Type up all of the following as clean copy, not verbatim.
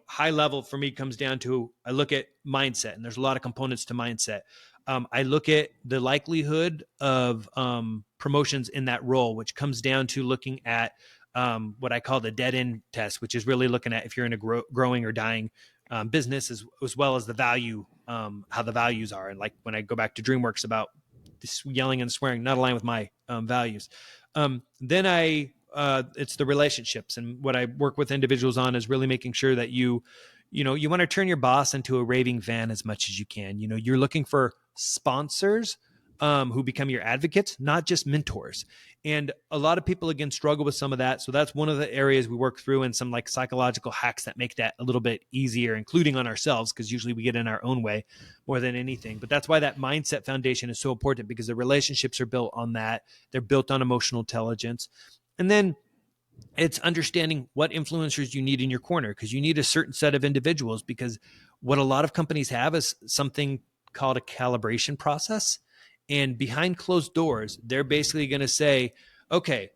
high level for me comes down to, I look at mindset, and there's a lot of components to mindset. I look at the likelihood of promotions in that role, which comes down to looking at what I call the dead end test, which is really looking at if you're in a growing or dying business, as well as the value, how the values are. And like when I go back to DreamWorks about this yelling and swearing, not aligned with my values. Then it's the relationships, and what I work with individuals on is really making sure that you want to turn your boss into a raving fan as much as you can. You're looking for sponsors who become your advocates, not just mentors. And a lot of people, again, struggle with some of that. So that's one of the areas we work through, and some like psychological hacks that make that a little bit easier, including on ourselves, because usually we get in our own way more than anything. But that's why that mindset foundation is so important, because the relationships are built on that. They're built on emotional intelligence. And then it's understanding what influencers you need in your corner, because you need a certain set of individuals, because what a lot of companies have is something called a calibration process. And behind closed doors, they're basically going to say, okay,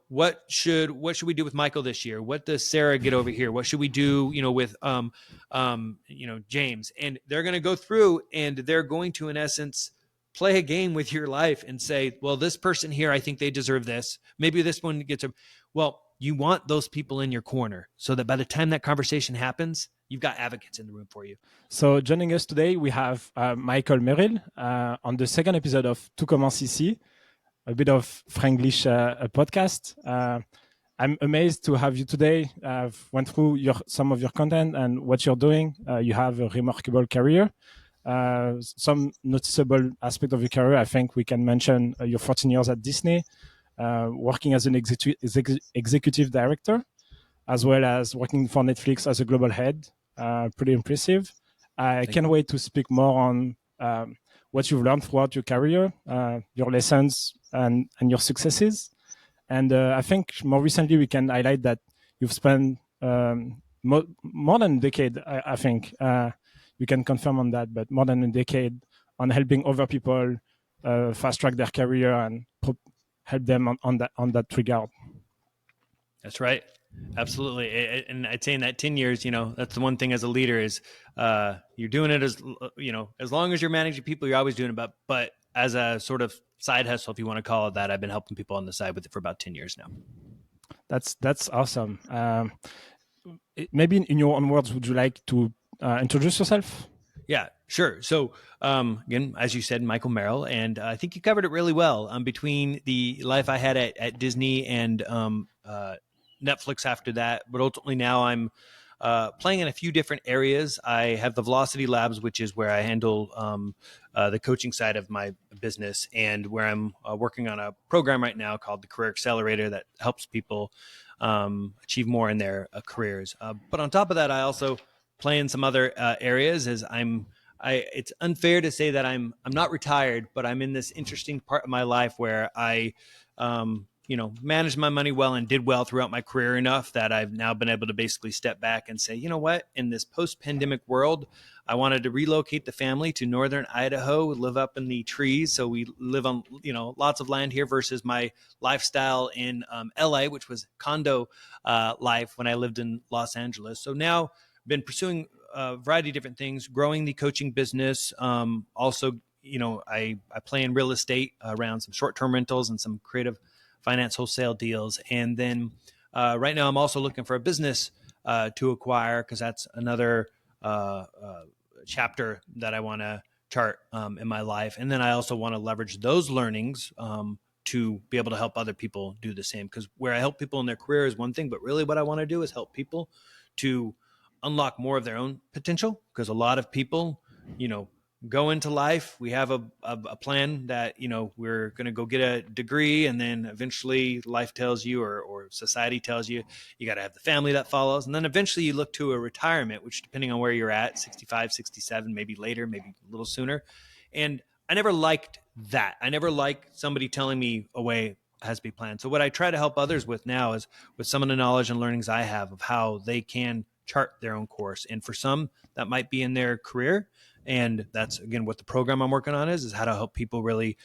what should we do with Michael this year? What does Sarah get over here? What should we do, with, James? And they're going to go through, and they're going to, in essence, play a game with your life and say, well, this person here, I think they deserve this. Maybe this one gets well, you want those people in your corner so that by the time that conversation happens, you've got advocates in the room for you. So joining us today, we have Michael Merrill on the second episode of Tout ici, a bit of Franglish podcast. I'm amazed to have you today. I've went through some of your content and what you're doing. You have a remarkable career. Some noticeable aspect of your career, I think we can mention your 14 years at Disney, working as an executive director, as well as working for Netflix as a global head. Pretty impressive. I can't wait to speak more on what you've learned throughout your career, your lessons and your successes. And I think more recently we can highlight that you've spent more than a decade, I think. You can confirm on that, but more than a decade on helping other people fast track their career and help them on that regard. That's right. Absolutely. And I'd say in that 10 years, that's the one thing as a leader is you're doing it as long as you're managing people, you're always doing it. But as a sort of side hustle, if you want to call it that, I've been helping people on the side with it for about 10 years now. That's awesome. Maybe in your own words, would you like to introduce yourself? Yeah, sure. So again, as you said, Michael Merrill, and I think you covered it really well. Between the life I had at Disney and Netflix after that, but ultimately now I'm playing in a few different areas. I have the Velocity Labs, which is where I handle the coaching side of my business, and where I'm working on a program right now called the Career Accelerator that helps people achieve more in their careers. But on top of that, I also play in some other areas. It's unfair to say that I'm not retired, but I'm in this interesting part of my life where I managed my money well and did well throughout my career enough that I've now been able to basically step back and say, you know what, in this post-pandemic world, I wanted to relocate the family to northern Idaho, live up in the trees. So we live on, lots of land here versus my lifestyle in LA, which was condo life when I lived in Los Angeles. So now been pursuing a variety of different things, growing the coaching business. Also, I play in real estate around some short-term rentals and some creative finance wholesale deals. And then right now I'm also looking for a business to acquire, because that's another chapter that I want to chart in my life. And then I also want to leverage those learnings to be able to help other people do the same. Because where I help people in their career is one thing, but really what I want to do is help people to unlock more of their own potential. Because a lot of people, go into life, we have a plan that, we're going to go get a degree, and then eventually life tells you, or society tells you, you got to have the family that follows. And then eventually you look to a retirement, which depending on where you're at, 65, 67, maybe later, maybe a little sooner. And I never liked that. I never liked somebody telling me a way has to be planned. So what I try to help others with now is with some of the knowledge and learnings I have of how they can chart their own course. And for some, that might be in their career. And that's, again, what the program I'm working on is how to help people really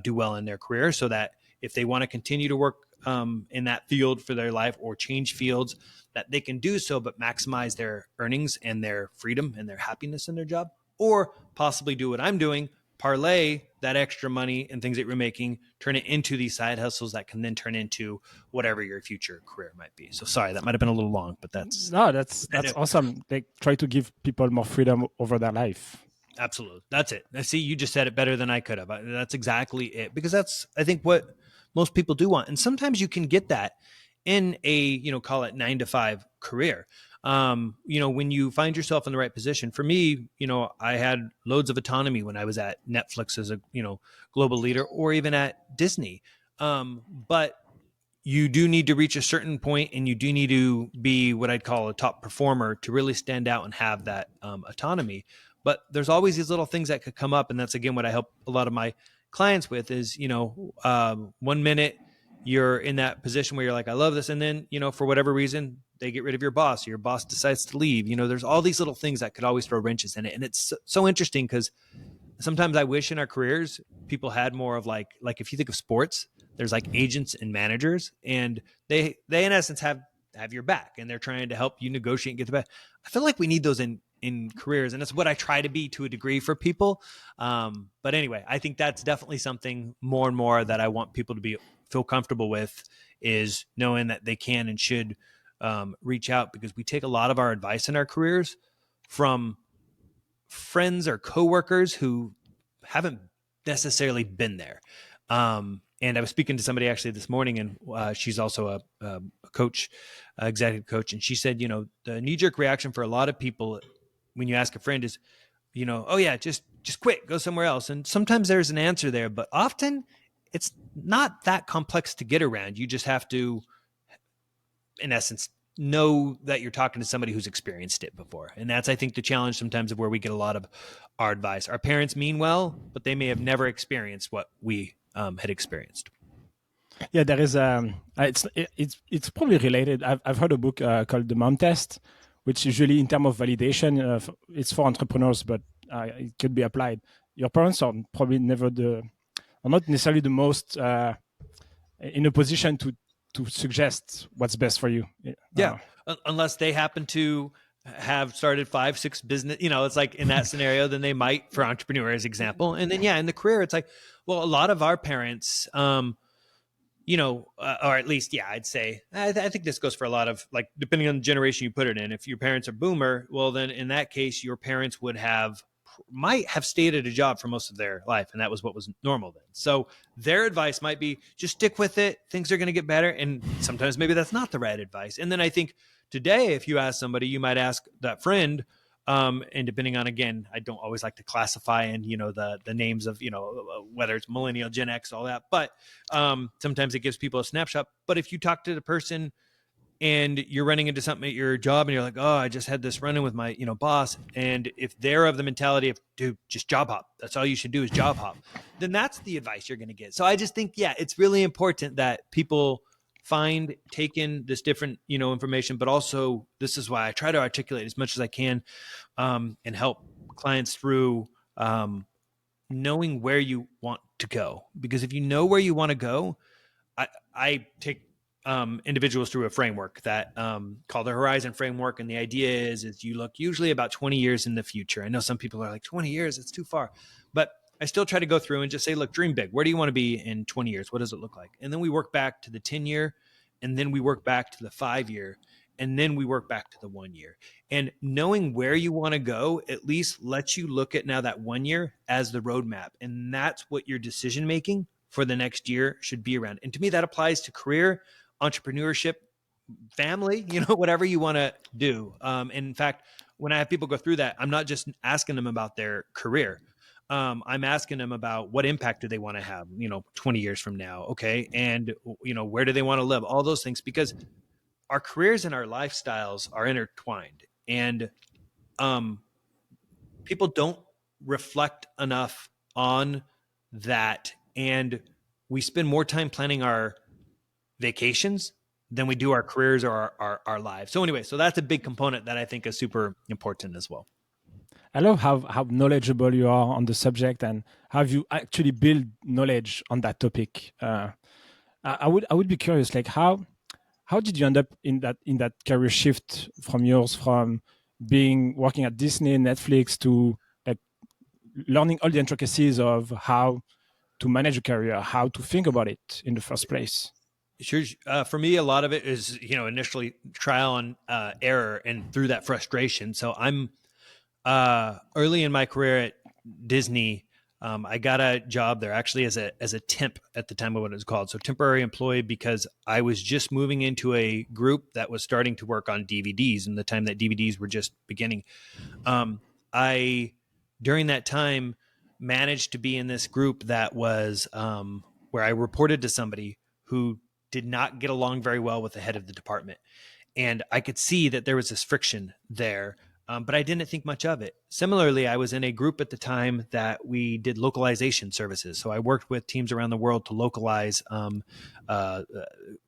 do well in their career, so that if they want to continue to work in that field for their life or change fields, that they can do so, but maximize their earnings and their freedom and their happiness in their job, or possibly do what I'm doing, parlay that extra money and things that you're making, turn it into these side hustles that can then turn into whatever your future career might be. So sorry, that might have been a little long, but that's awesome. They try to give people more freedom over their life. Absolutely. That's it. I see, you just said it better than I could have. That's exactly it, because that's, I think, what most people do want. And sometimes you can get that in a, call it 9-to-5 career. When you find yourself in the right position. For me, I had loads of autonomy when I was at Netflix as a, global leader, or even at Disney. But you do need to reach a certain point, and you do need to be what I'd call a top performer to really stand out and have that autonomy. But there's always these little things that could come up. And that's, again, what I help a lot of my clients with is, 1 minute you're in that position where you're like, I love this. And then, for whatever reason, they get rid of your boss, or your boss decides to leave. There's all these little things that could always throw wrenches in it. And it's so interesting, because sometimes I wish in our careers people had more of like if you think of sports, there's like agents and managers, and they in essence have your back, and they're trying to help you negotiate and get the best. I feel like we need those in careers, and that's what I try to be to a degree for people. But anyway, I think that's definitely something more and more that I want people to feel comfortable with, is knowing that they can and should reach out, because we take a lot of our advice in our careers from friends or coworkers who haven't necessarily been there. And I was speaking to somebody actually this morning, and she's also a coach, executive coach. And she said, the knee-jerk reaction for a lot of people when you ask a friend is, oh yeah, just quit, go somewhere else. And sometimes there's an answer there, but often it's not that complex to get around. You just have to, in essence, know that you're talking to somebody who's experienced it before. And that's, I think, the challenge sometimes of where we get a lot of our advice. Our parents mean well, but they may have never experienced what we had experienced. Yeah, there is it's probably related. I've heard a book called The Mom Test, which usually in terms of validation, it's for entrepreneurs, but it could be applied. Your parents are probably are not necessarily the most in a position to suggest what's best for you. Yeah, unless they happen to have started 5-6 business, it's like in that scenario, then they might, for entrepreneur as example. And then, in the career, it's like, well, a lot of our parents, or at least, I'd say, I think this goes for a lot of, like, depending on the generation you put it in. If your parents are boomer, well, then in that case, your parents might have stayed at a job for most of their life, and that was what was normal then. So their advice might be, just stick with it, things are going to get better. And sometimes maybe that's not the right advice. And then I think today, if you ask somebody, you might ask that friend, and depending on, again, I don't always like to classify and the names of whether it's millennial, Gen X, all that, but sometimes it gives people a snapshot. But if you talk to the person and you're running into something at your job and you're like, oh, I just had this run-in with my boss, and if they're of the mentality of, dude, just job hop, that's all you should do is job hop, then that's the advice you're going to get. So I just think, it's really important that people take in this different information, but also this is why I try to articulate as much as I can and help clients through knowing where you want to go. Because if you know where you want to go, I take individuals through a framework that called the Horizon Framework. And the idea is you look usually about 20 years in the future. I know some people are like, 20 years, it's too far. But I still try to go through and just say, look, dream big. Where do you want to be in 20 years? What does it look like? And then we work back to the 10-year, and then we work back to the 5-year, and then we work back to the 1 year. And knowing where you want to go at least lets you look at now that 1 year as the roadmap. And that's what your decision-making for the next year should be around. And to me, that applies to career, entrepreneurship, family, whatever you want to do. In fact, when I have people go through that, I'm not just asking them about their career. I'm asking them about what impact do they want to have, 20 years from now. Okay. And, where do they want to live? All those things, because our careers and our lifestyles are intertwined, and people don't reflect enough on that. And we spend more time planning our vacations than we do our careers or our lives. So anyway, so that's a big component that I think is super important as well. I love how knowledgeable you are on the subject, and how you actually build knowledge on that topic. I would be curious, like how did you end up in that career shift from being working at Disney, Netflix, to like learning all the intricacies of how to manage a career, how to think about it in the first place? Sure. For me, a lot of it is, initially trial and error, and through that frustration. So I'm early in my career at Disney. I got a job there actually as a temp at the time of what it was called. So temporary employee, because I was just moving into a group that was starting to work on DVDs, and the time that DVDs were just beginning. I during that time managed to be in this group that was where I reported to somebody who did not get along very well with the head of the department. And I could see that there was this friction there, but I didn't think much of it. Similarly, I was in a group at the time that we did localization services. So I worked with teams around the world to localize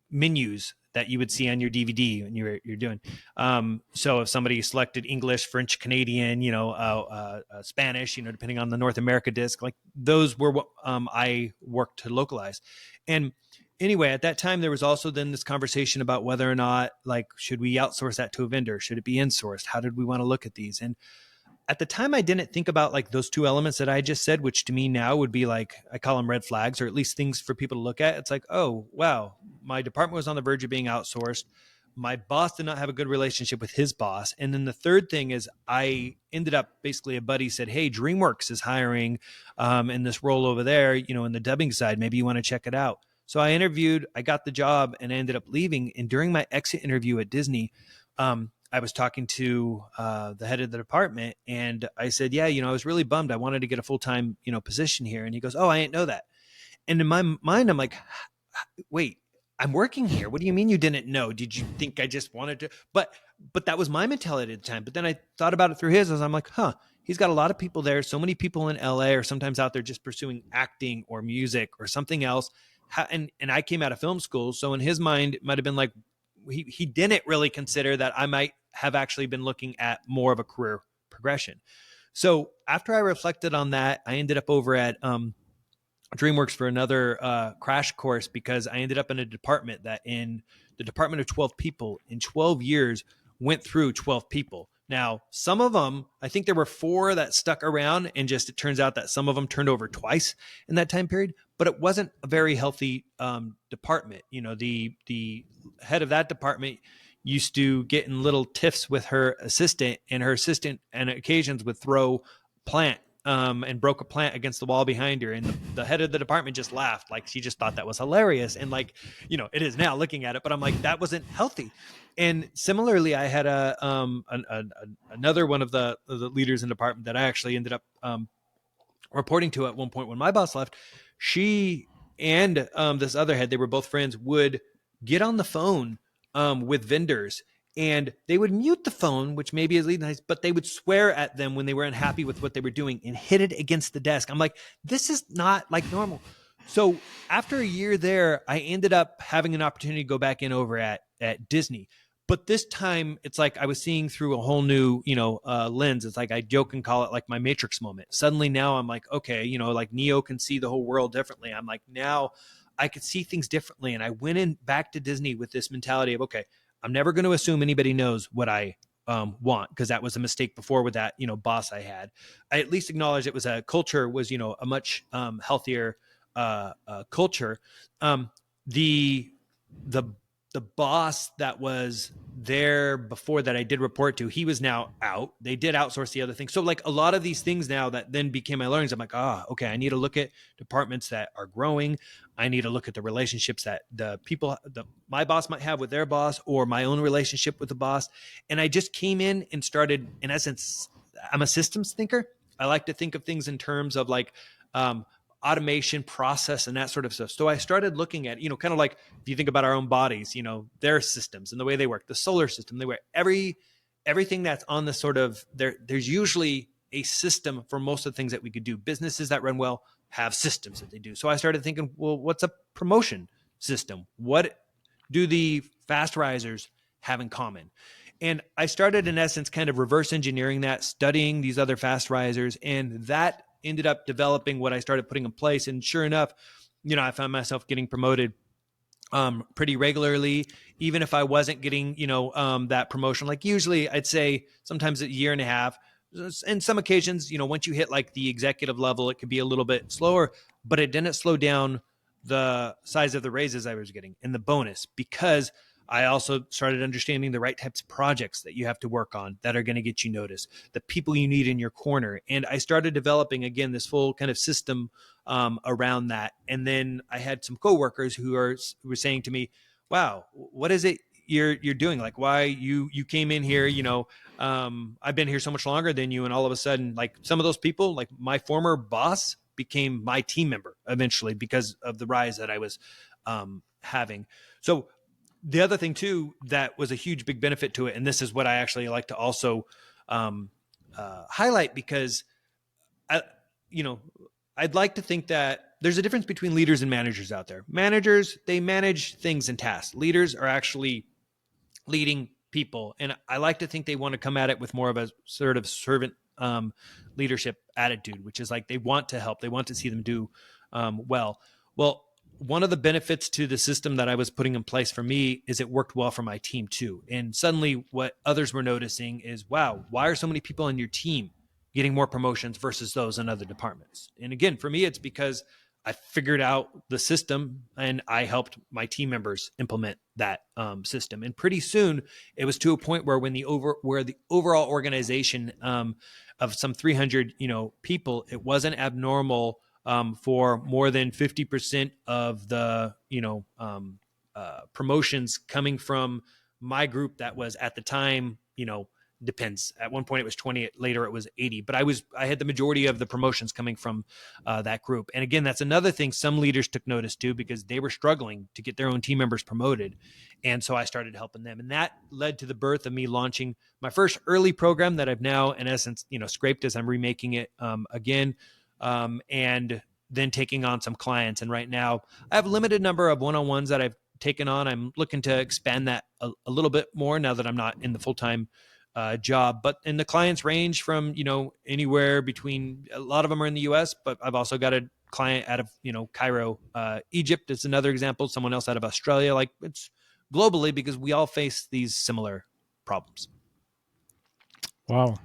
menus that you would see on your DVD when you're doing. So if somebody selected English, French, Canadian, Spanish, depending on the North America disc, like those were what I worked to localize. And anyway, at that time, there was also then this conversation about whether or not, like, should we outsource that to a vendor? Should it be insourced? How did we want to look at these? And at the time, I didn't think about like those two elements that I just said, which to me now would be like, I call them red flags, or at least things for people to look at. It's like, oh, wow, my department was on the verge of being outsourced. My boss did not have a good relationship with his boss. And then the third thing is I ended up basically, a buddy said, hey, DreamWorks is hiring in this role over there, in the dubbing side. Maybe you want to check it out. So I interviewed, I got the job, and I ended up leaving. And during my exit interview at Disney, I was talking to the head of the department, and I said, yeah, I was really bummed. I wanted to get a full-time, position here. And he goes, oh, I didn't know that. And in my mind, I'm like, wait, I'm working here. What do you mean you didn't know? Did you think I just wanted to? But that was my mentality at the time. But then I thought about it through his, as I'm like, he's got a lot of people there. So many people in LA are sometimes out there just pursuing acting or music or something else. And I came out of film school. So in his mind, it might've been like, he didn't really consider that I might have actually been looking at more of a career progression. So after I reflected on that, I ended up over at DreamWorks for another crash course, because I ended up in a department that, in the department of 12 people, in 12 years went through 12 people. Now, some of them, I think there were 4 that stuck around, and just, it turns out that some of them turned over twice in that time period, but it wasn't a very healthy department. The head of that department used to get in little tiffs with her assistant, and her assistant on occasions would throw plant and broke a plant against the wall behind her. And the head of the department just laughed. Like, she just thought that was hilarious. And like, it is now looking at it, but I'm like, that wasn't healthy. And similarly, I had another one of the leaders in the department that I actually ended up reporting to at one point when my boss left. She and this other head, they were both friends, would get on the phone with vendors, and they would mute the phone, which maybe is nice, but they would swear at them when they were unhappy with what they were doing and hit it against the desk. I'm like, this is not like normal. So after a year there, I ended up having an opportunity to go back in over at Disney. But this time, it's like I was seeing through a whole new, lens. It's like I joke and call it like my Matrix moment. Suddenly now I'm like, okay, like Neo can see the whole world differently. I'm like, now I could see things differently. And I went in back to Disney with this mentality of, okay, I'm never going to assume anybody knows what I want, because that was a mistake before with that, boss I had. I at least acknowledged it was a culture, was, a much healthier culture. The boss that was there before that I did report to, he was now out. They did outsource the other thing. So like a lot of these things now that then became my learnings, I'm like, okay, I need to look at departments that are growing. I need to look at the relationships that the people, my boss might have with their boss, or my own relationship with the boss. And I just came in and started, in essence, I'm a systems thinker. I like to think of things in terms of like, automation, process, and that sort of stuff. So I started looking at, kind of like if you think about our own bodies, their systems and the way they work, the solar system, they work, everything that's on the sort of there's usually a system for most of the things that we could do. Businesses that run well have systems that they do. So I started thinking, well, what's a promotion system? What do the fast risers have in common? And I started, in essence, kind of reverse engineering that, studying these other fast risers, and that ended up developing what I started putting in place. And sure enough, I found myself getting promoted pretty regularly, even if I wasn't getting, that promotion. Like usually I'd say sometimes a year and a half. In some occasions, once you hit like the executive level, it could be a little bit slower, but it didn't slow down the size of the raises I was getting and the bonus, because I also started understanding the right types of projects that you have to work on that are going to get you noticed, the people you need in your corner. And I started developing, again, this full kind of system around that. And then I had some coworkers who were saying to me, wow, what is it you're doing? Like, why you came in here, I've been here so much longer than you. And all of a sudden, like some of those people, like my former boss became my team member eventually because of the rise that I was having. So the other thing too, that was a huge, big benefit to it. And this is what I actually like to also highlight, because I, I'd like to think that there's a difference between leaders and managers out there. Managers, they manage things and tasks. Leaders are actually leading people. And I like to think they want to come at it with more of a sort of servant leadership attitude, which is like they want to help. They want to see them do well. Well, one of the benefits to the system that I was putting in place for me is it worked well for my team too. And suddenly what others were noticing is, wow, why are so many people on your team getting more promotions versus those in other departments? And again, for me, it's because I figured out the system and I helped my team members implement that system. And pretty soon it was to a point where the overall organization of some 300, people, it wasn't abnormal for more than 50% of the, promotions coming from my group that was at the time, depends. At one point it was 20, later it was 80, but I had the majority of the promotions coming from that group. And again, that's another thing some leaders took notice to, because they were struggling to get their own team members promoted. And so I started helping them. And that led to the birth of me launching my first early program that I've now, in essence, scraped as I'm remaking it again. And then taking on some clients. And right now I have a limited number of one-on-ones that I've taken on. I'm looking to expand that a little bit more now that I'm not in the full-time job, but in the clients range from, anywhere between, a lot of them are in the US, but I've also got a client out of, Cairo, Egypt. It's another example. Someone else out of Australia. Like, it's globally, because we all face these similar problems. Wow.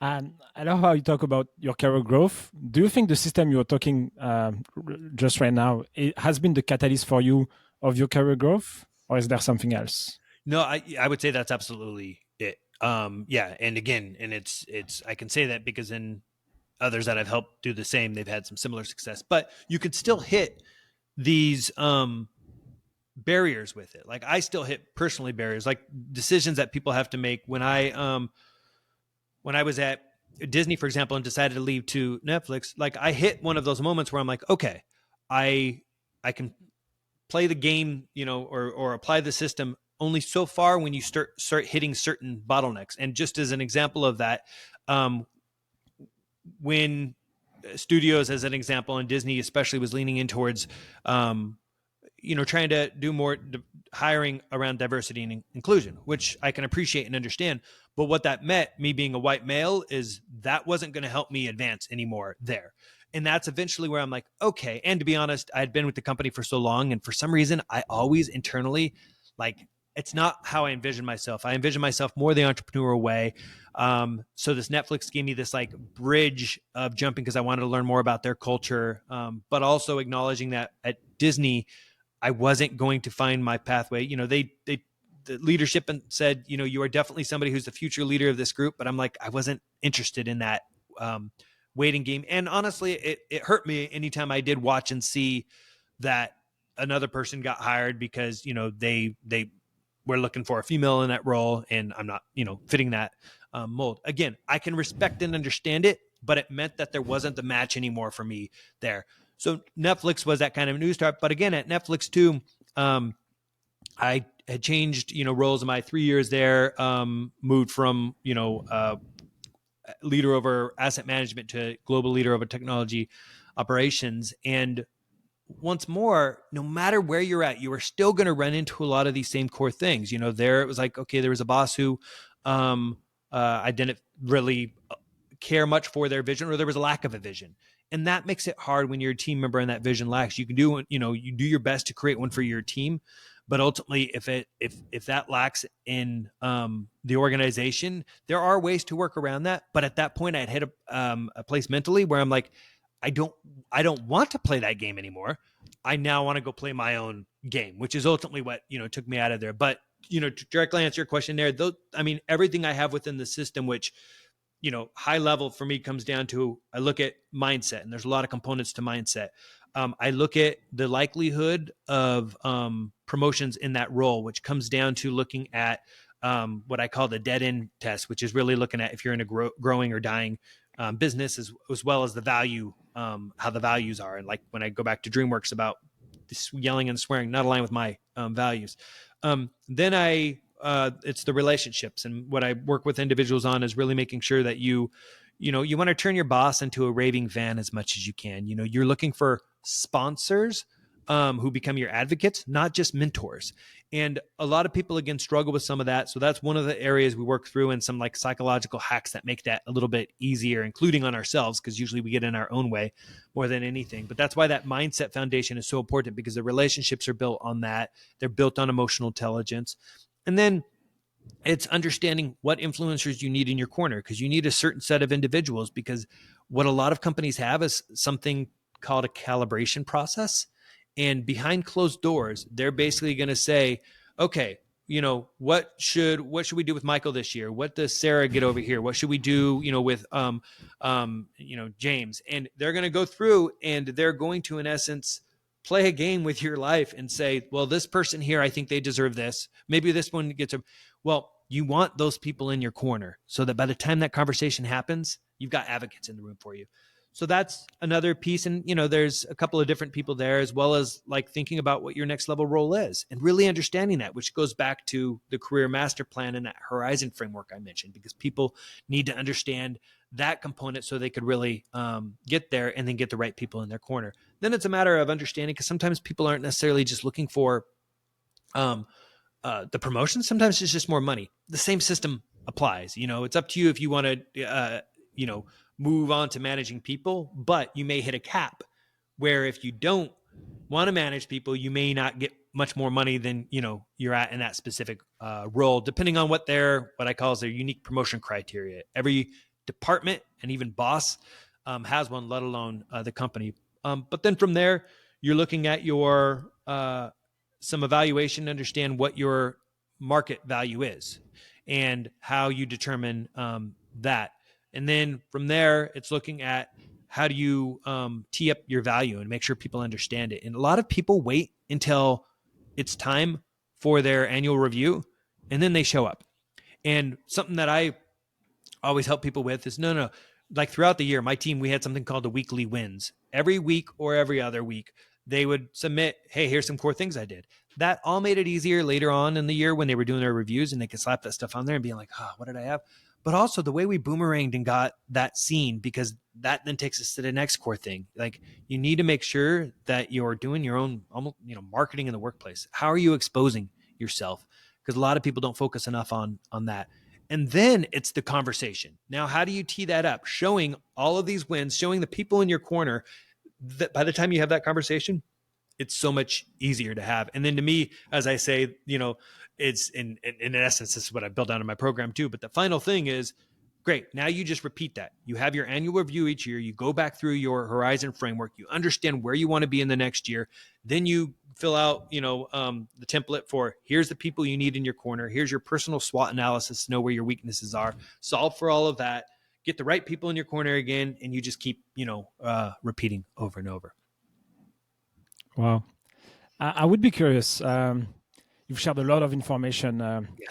And I love how you talk about your career growth. Do you think the system you're talking just right now, it has been the catalyst for you of your career growth, or is there something else? No, I would say that's absolutely it. Yeah. And again, and it's, I can say that because in others that I've helped do the same, they've had some similar success, but you could still hit these barriers with it. Like I still hit personally barriers, like decisions that people have to make. When I was at Disney, for example, and decided to leave to Netflix, like I hit one of those moments where I'm like, okay, I can play the game, or apply the system only so far when you start hitting certain bottlenecks. And just as an example of that, when studios, as an example, and Disney especially, was leaning in towards, trying to do more hiring around diversity and inclusion, which I can appreciate and understand. But what that meant, me being a white male, is that wasn't going to help me advance anymore there. And that's eventually where I'm like, okay. And to be honest, I had been with the company for so long, and for some reason, I always internally, like, it's not how I envision myself. I envision myself more the entrepreneurial way. So this Netflix gave me this like bridge of jumping, because I wanted to learn more about their culture, but also acknowledging that at Disney, I wasn't going to find my pathway. The leadership said, you are definitely somebody who's the future leader of this group. But I'm like, I wasn't interested in that waiting game. And honestly, it hurt me anytime I did watch and see that another person got hired because, they were looking for a female in that role, and I'm not, fitting that mold. Again, I can respect and understand it, but it meant that there wasn't the match anymore for me there. So Netflix was that kind of new start. But again, at Netflix too, I had changed, roles in my 3 years there, moved from, leader over asset management to global leader over technology operations. And once more, no matter where you're at, you are still going to run into a lot of these same core things. There it was like, okay, there was a boss who I didn't really care much for their vision, or there was a lack of a vision. And that makes it hard when you're a team member and that vision lacks. You can do, you do your best to create one for your team, but ultimately if that lacks in the organization, there are ways to work around that. But at that point, I'd hit a place mentally where I'm like, I don't want to play that game anymore. I now want to go play my own game, which is ultimately what took me out of there. But to directly answer your question there, though, I mean, everything I have within the system, which high level for me comes down to, I look at mindset, and there's a lot of components to mindset. I look at the likelihood of promotions in that role, which comes down to looking at what I call the dead end test, which is really looking at if you're in a growing or dying business, as well as the value, how the values are. And like when I go back to DreamWorks about this yelling and swearing, not aligned with my values. Then it's the relationships, and what I work with individuals on is really making sure that you want to turn your boss into a raving fan as much as you can. You're looking for sponsors who become your advocates, not just mentors. And a lot of people again struggle with some of that. So that's one of the areas we work through, and some like psychological hacks that make that a little bit easier, including on ourselves, because usually we get in our own way more than anything. But that's why that mindset foundation is so important, because the relationships are built on that. They're built on emotional intelligence. And then it's understanding what influencers you need in your corner, because you need a certain set of individuals, because what a lot of companies have is something called a calibration process. And behind closed doors, they're basically going to say, okay, what should we do with Michael this year? What does Sarah get over here? What should we do, with, James? And they're going to go through, and they're going to, in essence, play a game with your life and say, well, this person here, I think they deserve this. Maybe this one gets well, you want those people in your corner so that by the time that conversation happens, you've got advocates in the room for you. So that's another piece. And, there's a couple of different people there, as well as like thinking about what your next level role is and really understanding that, which goes back to the career master plan and that horizon framework I mentioned, because people need to understand that component so they could really get there and then get the right people in their corner. Then it's a matter of understanding, because sometimes people aren't necessarily just looking for the promotion. Sometimes it's just more money. The same system applies. It's up to you if you want to, move on to managing people, but you may hit a cap where if you don't want to manage people, you may not get much more money than, you're at in that specific role, depending on what I call is their unique promotion criteria. Every department and even boss has one, let alone the company. But then from there, you're looking at your some evaluation to understand what your market value is and how you determine that. And then from there, it's looking at how do you tee up your value and make sure people understand it. And a lot of people wait until it's time for their annual review, and then they show up. And something that I always help people with is no. Like throughout the year, my team, we had something called the weekly wins. Every week or every other week, they would submit, hey, here's some core things I did. That all made it easier later on in the year when they were doing their reviews, and they could slap that stuff on there and be like, what did I have? But also the way we boomeranged and got that seen, because that then takes us to the next core thing. Like you need to make sure that you're doing your own, marketing in the workplace. How are you exposing yourself? Because a lot of people don't focus enough on that. And then it's the conversation. Now, how do you tee that up? Showing all of these wins, showing the people in your corner that by the time you have that conversation, it's so much easier to have. And then to me, as I say, it's in essence, this is what I built out in my program too. But the final thing is, great. Now you just repeat that. You have your annual review each year. You go back through your horizon framework. You understand where you want to be in the next year. Then you fill out, the template for here's the people you need in your corner. Here's your personal SWOT analysis to know where your weaknesses are. Solve for all of that. Get the right people in your corner again, and you just keep, repeating over and over. Wow. I would be curious. You've shared a lot of information.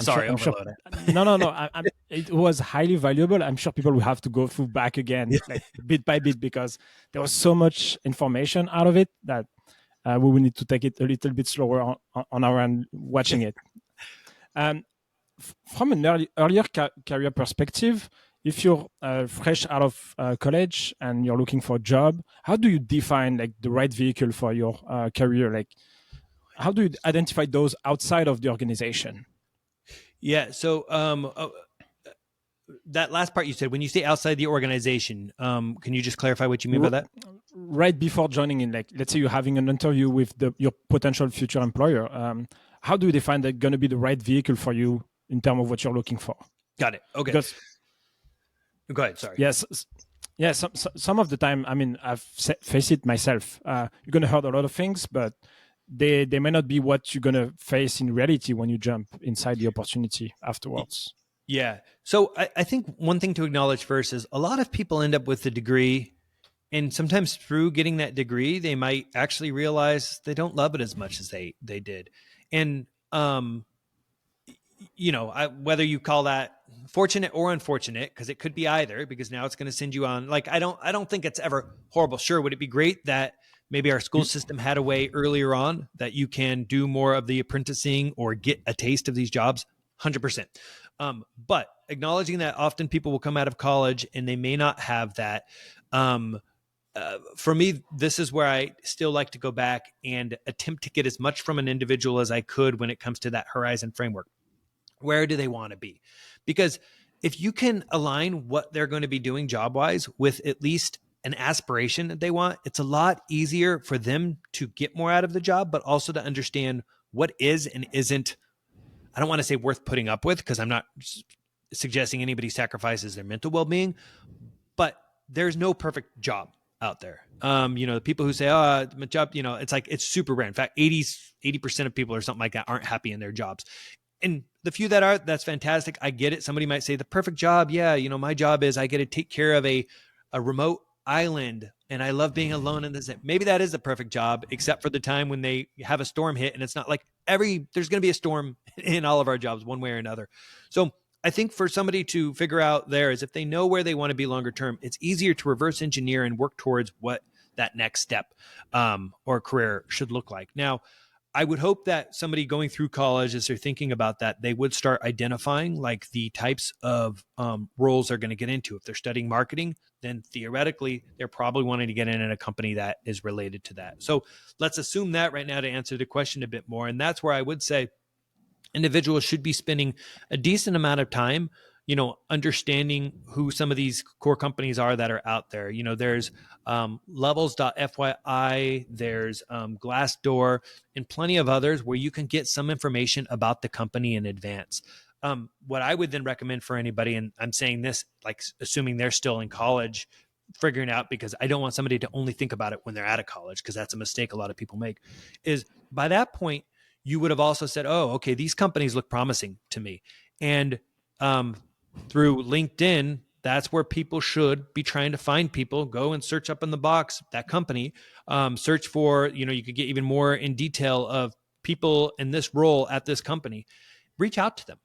Sorry, overload it. No. It was highly valuable. I'm sure people will have to go through back again, like bit by bit, because there was so much information out of it that we will need to take it a little bit slower on our end watching it. From an earlier career perspective, if you're fresh out of college and you're looking for a job, how do you define like the right vehicle for your career? Like, how do you identify those outside of the organization? Yeah. So that last part you said, when you say outside the organization, can you just clarify what you mean by that? Right before joining in, like, let's say you're having an interview with your potential future employer. How do you define that going to be the right vehicle for you in terms of what you're looking for? Got it. Okay. Because, go ahead. Sorry. Yes. Yeah, some of the time, I mean, I've faced it myself. You're going to hear a lot of things, but they may not be what you're going to face in reality when you jump inside the opportunity afterwards. Yeah. So I think one thing to acknowledge first is a lot of people end up with a degree, and sometimes through getting that degree, they might actually realize they don't love it as much as they did. And, whether you call that fortunate or unfortunate, because it could be either, because now it's going to send you on. Like, I don't think it's ever horrible. Sure. Would it be great that maybe our school system had a way earlier on that you can do more of the apprenticing or get a taste of these jobs? 100%. But acknowledging that often people will come out of college and they may not have that. For me, this is where I still like to go back and attempt to get as much from an individual as I could when it comes to that horizon framework. Where do they want to be? Because if you can align what they're going to be doing job-wise with at least an aspiration that they want, it's a lot easier for them to get more out of the job, but also to understand what is and isn't, I don't want to say worth putting up with, because I'm not suggesting anybody sacrifices their mental well-being, but there's no perfect job out there. The people who say, oh, my job, it's like, it's super rare. In fact, 80% of people or something like that aren't happy in their jobs. And the few that are, that's fantastic. I get it. Somebody might say the perfect job. Yeah. My job is I get to take care of a remote island and I love being alone in this. Maybe that is the perfect job, except for the time when they have a storm hit, and it's not like there's going to be a storm in all of our jobs one way or another. So I think for somebody to figure out there is if they know where they want to be longer term, it's easier to reverse engineer and work towards what that next step or career should look like. Now, I would hope that somebody going through college, as they're thinking about that, they would start identifying like the types of roles they're going to get into. If they're studying marketing, then theoretically, they're probably wanting to get in a company that is related to that. So let's assume that right now to answer the question a bit more. And that's where I would say individuals should be spending a decent amount of time, understanding who some of these core companies are that are out there. There's levels.fyi, there's Glassdoor, and plenty of others where you can get some information about the company in advance. What I would then recommend for anybody, and I'm saying this like assuming they're still in college, figuring out, because I don't want somebody to only think about it when they're out of college, because that's a mistake a lot of people make, is by that point, you would have also said, oh, okay, these companies look promising to me. And through LinkedIn, that's where people should be trying to find people. Go and search up in the box that company. Search for, you could get even more in detail of people in this role at this company. Reach out to them.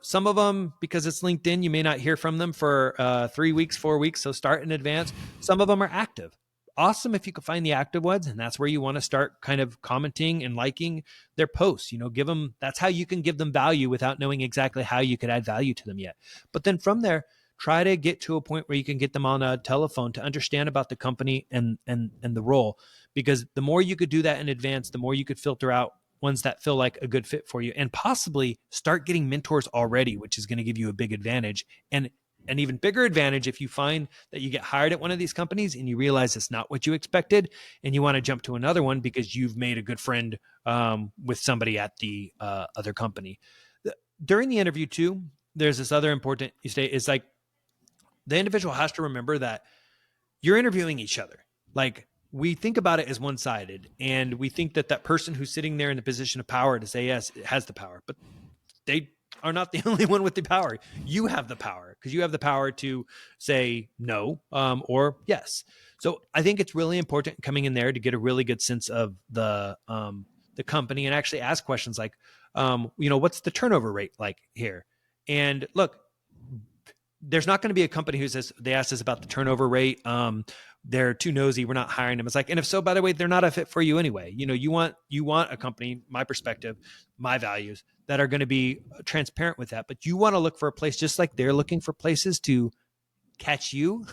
Some of them, because it's LinkedIn, you may not hear from them for 3 weeks, 4 weeks. So start in advance. Some of them are active. Awesome if you can find the active ones, and that's where you want to start kind of commenting and liking their posts. Give them, that's how you can give them value without knowing exactly how you could add value to them yet. But then from there, try to get to a point where you can get them on a telephone to understand about the company and the role. Because the more you could do that in advance, the more you could filter out ones that feel like a good fit for you, and possibly start getting mentors already, which is going to give you a big advantage. And an even bigger advantage if you find that you get hired at one of these companies and you realize it's not what you expected and you want to jump to another one because you've made a good friend with somebody at the other company. During the interview too, there's this other important state. It's like the individual has to remember that you're interviewing each other. Like, we think about it as one-sided, and we think that that person who's sitting there in the position of power to say yes has the power, but they are not the only one with the power. You have the power, because you have the power to say no or yes. So I think it's really important coming in there to get a really good sense of the company and actually ask questions like, what's the turnover rate like here? And look, there's not going to be a company who says, they asked us about the turnover rate. They're too nosy, we're not hiring them. It's like, and if so, by the way, they're not a fit for you anyway. You want a company, my perspective, my values, that are going to be transparent with that. But you want to look for a place just like they're looking for places to catch you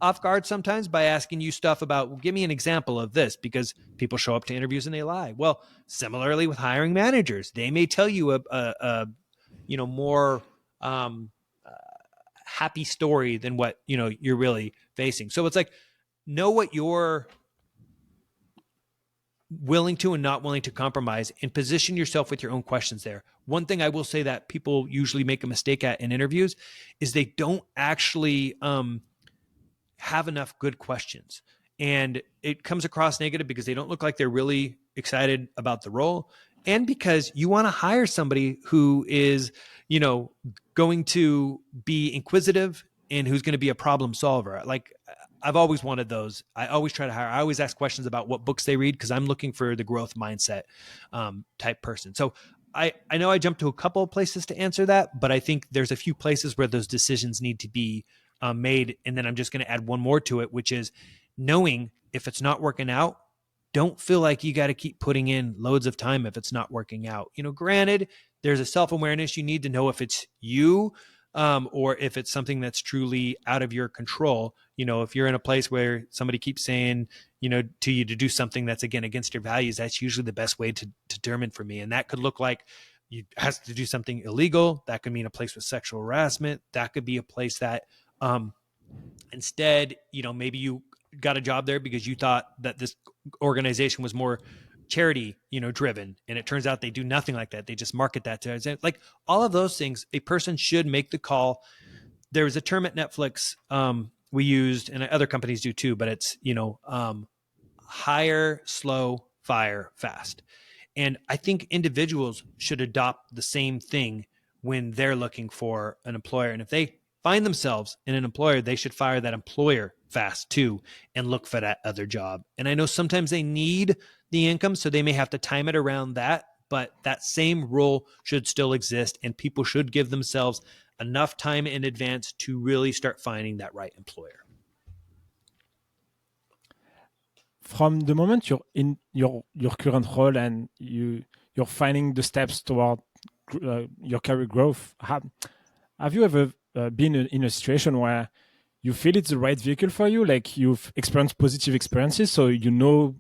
off guard sometimes by asking you stuff about, well, give me an example of this, because people show up to interviews and they lie. Well, similarly with hiring managers, they may tell you a more happy story than what, you're really facing. So it's like, know what you're willing to and not willing to compromise, and position yourself with your own questions there. One thing I will say that people usually make a mistake at in interviews is they don't actually have enough good questions. And it comes across negative because they don't look like they're really excited about the role, and because you want to hire somebody who is, going to be inquisitive and who's going to be a problem solver. Like, I've always wanted those. I always try to hire. I always ask questions about what books they read because I'm looking for the growth mindset type person. So I know I jumped to a couple of places to answer that, but I think there's a few places where those decisions need to be made. And then I'm just going to add one more to it, which is knowing if it's not working out, don't feel like you got to keep putting in loads of time if it's not working out. Granted, there's a self-awareness. You need to know if it's you or if it's something that's truly out of your control. If you're in a place where somebody keeps saying, to you to do something that's, again, against your values, that's usually the best way to determine for me. And that could look like you have to do something illegal. That could mean a place with sexual harassment. That could be a place that instead, maybe you got a job there because you thought that this organization was more charity, driven. And it turns out they do nothing like that. They just market that to, like, all of those things. A person should make the call. There was a term at Netflix we used, and other companies do too, but it's, hire slow, fire fast. And I think individuals should adopt the same thing when they're looking for an employer. And if they find themselves in an employer, they should fire that employer fast too and look for that other job. And I know sometimes they need the income, so they may have to time it around that, but that same rule should still exist, and people should give themselves enough time in advance to really start finding that right employer. From the moment you're in your current role and you're finding the steps toward your career growth, have you ever been in a situation where you feel it's the right vehicle for you? Like, you've experienced positive experiences, so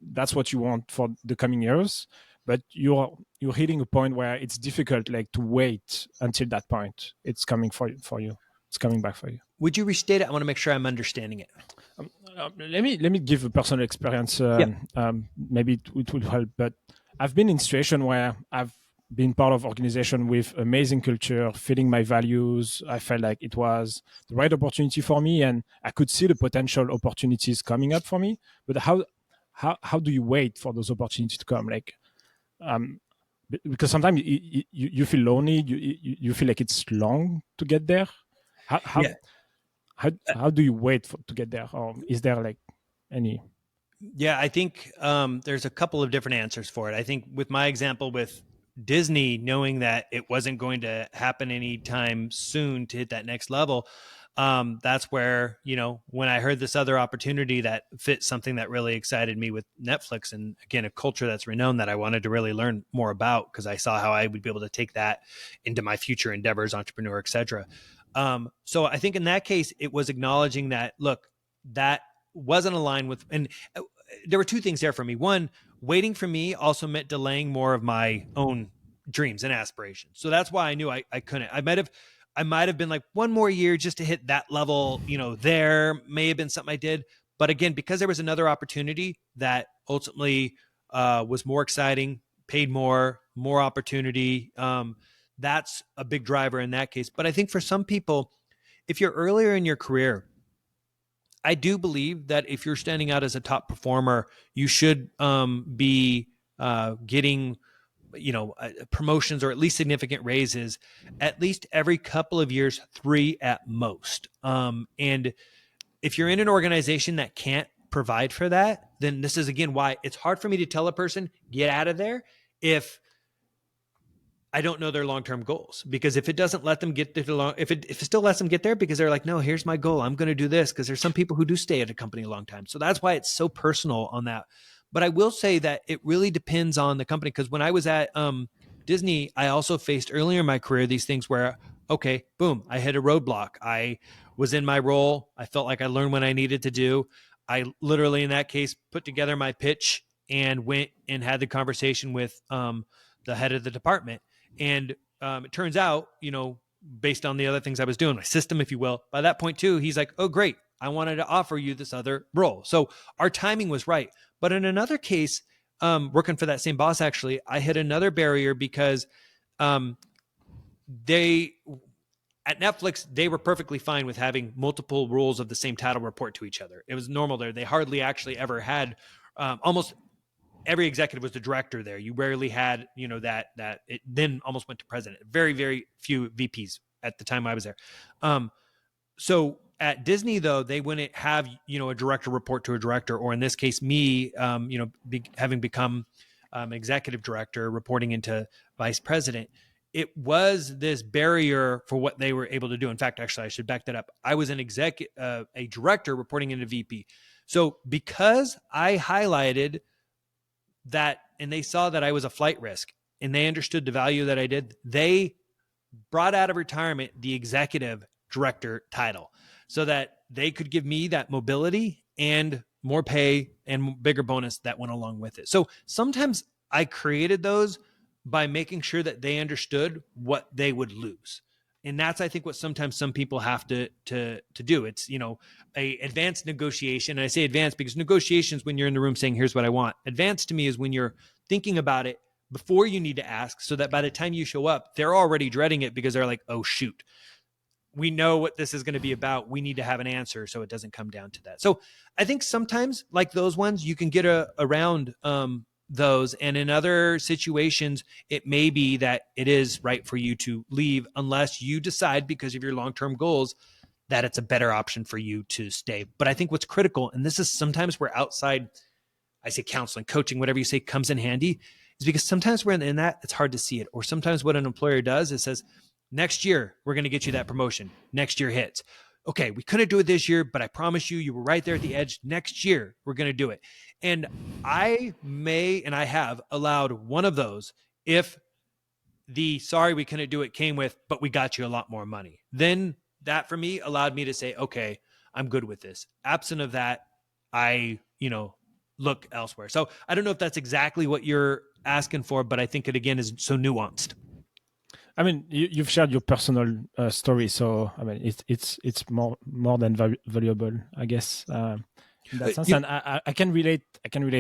that's what you want for the coming years, but you're hitting a point where it's difficult, like, to wait until that point. It's coming for you. It's coming back for you. Would you restate it? I want to make sure I'm understanding it. Let me give a personal experience. Maybe it will help. But I've been in a situation where I've been part of organization with amazing culture, fitting my values. I felt like it was the right opportunity for me, and I could see the potential opportunities coming up for me. But how do you wait for those opportunities to come? Like, because sometimes you feel lonely. You feel like it's long to get there. How do you wait to get there? Or is there like any? Yeah, I think there's a couple of different answers for it. I think with my example with Disney, knowing that it wasn't going to happen anytime soon to hit that next level, that's where, when I heard this other opportunity that fit something that really excited me with Netflix, and again, a culture that's renowned that I wanted to really learn more about because I saw how I would be able to take that into my future endeavors, entrepreneur, et cetera. So I think in that case, it was acknowledging that, look, that wasn't aligned with, and there were two things there for me. One, waiting for me also meant delaying more of my own dreams and aspirations. So that's why I knew I couldn't. I might have been like one more year just to hit that level, there may have been something I did. But again, because there was another opportunity that ultimately was more exciting, paid more opportunity, that's a big driver in that case. But I think for some people, if you're earlier in your career, I do believe that if you're standing out as a top performer, you should be getting, promotions or at least significant raises, at least every couple of years, 3 at most. And if you're in an organization that can't provide for that, then this is, again, why it's hard for me to tell a person, get out of there, if I don't know their long-term goals. Because if it doesn't let them get there, if it still lets them get there because they're like, no, here's my goal, I'm going to do this. Because there's some people who do stay at a company a long time. So that's why it's so personal on that. But I will say that it really depends on the company. Because when I was at Disney, I also faced earlier in my career these things where, okay, boom, I hit a roadblock. I was in my role. I felt like I learned what I needed to do. I literally, in that case, put together my pitch and went and had the conversation with the head of the department. And it turns out, based on the other things I was doing, my system, if you will. By that point too, he's like, oh, great. I wanted to offer you this other role. So our timing was right. But in another case, working for that same boss, actually, I hit another barrier because they at Netflix, they were perfectly fine with having multiple roles of the same title report to each other. It was normal there. They hardly actually ever had almost every executive was the director there. You rarely had, that it then almost went to president. Very, very few VPs at the time I was there. So at Disney, though, they wouldn't have, a director report to a director, or in this case, me, having become executive director, reporting into vice president. It was this barrier for what they were able to do. In fact, actually, I should back that up. I was a director reporting into VP. So because I highlighted that, and they saw that I was a flight risk, and they understood the value that I did, they brought out of retirement the executive director title so that they could give me that mobility and more pay and bigger bonus that went along with it. So sometimes I created those by making sure that they understood what they would lose. And that's, I think, what sometimes some people have to do. It's, a advanced negotiation. And I say advanced because negotiations, when you're in the room saying, here's what I want. Advanced to me is when you're thinking about it before you need to ask, so that by the time you show up, they're already dreading it because they're like, oh, shoot, we know what this is going to be about. We need to have an answer so it doesn't come down to that. So I think sometimes, like those ones, you can get around those. And in other situations, it may be that it is right for you to leave unless you decide, because of your long-term goals, that it's a better option for you to stay. But I think what's critical, and this is sometimes where outside, I say counseling, coaching, whatever you say, comes in handy, is because sometimes we're in that, it's hard to see it. Or sometimes what an employer does is says, next year, we're going to get you that promotion. Next year hits. Okay, we couldn't do it this year, but I promise you were right there at the edge. Next year, we're going to do it. And I may, and I have allowed one of those if the sorry we couldn't do it came with, but we got you a lot more money. Then that for me allowed me to say, okay, I'm good with this. Absent of that, I, look elsewhere. So I don't know if that's exactly what you're asking for, but I think it again is so nuanced. I mean, you've shared your personal story, so I mean, it's more than valuable, I guess, in that sense. And I can relate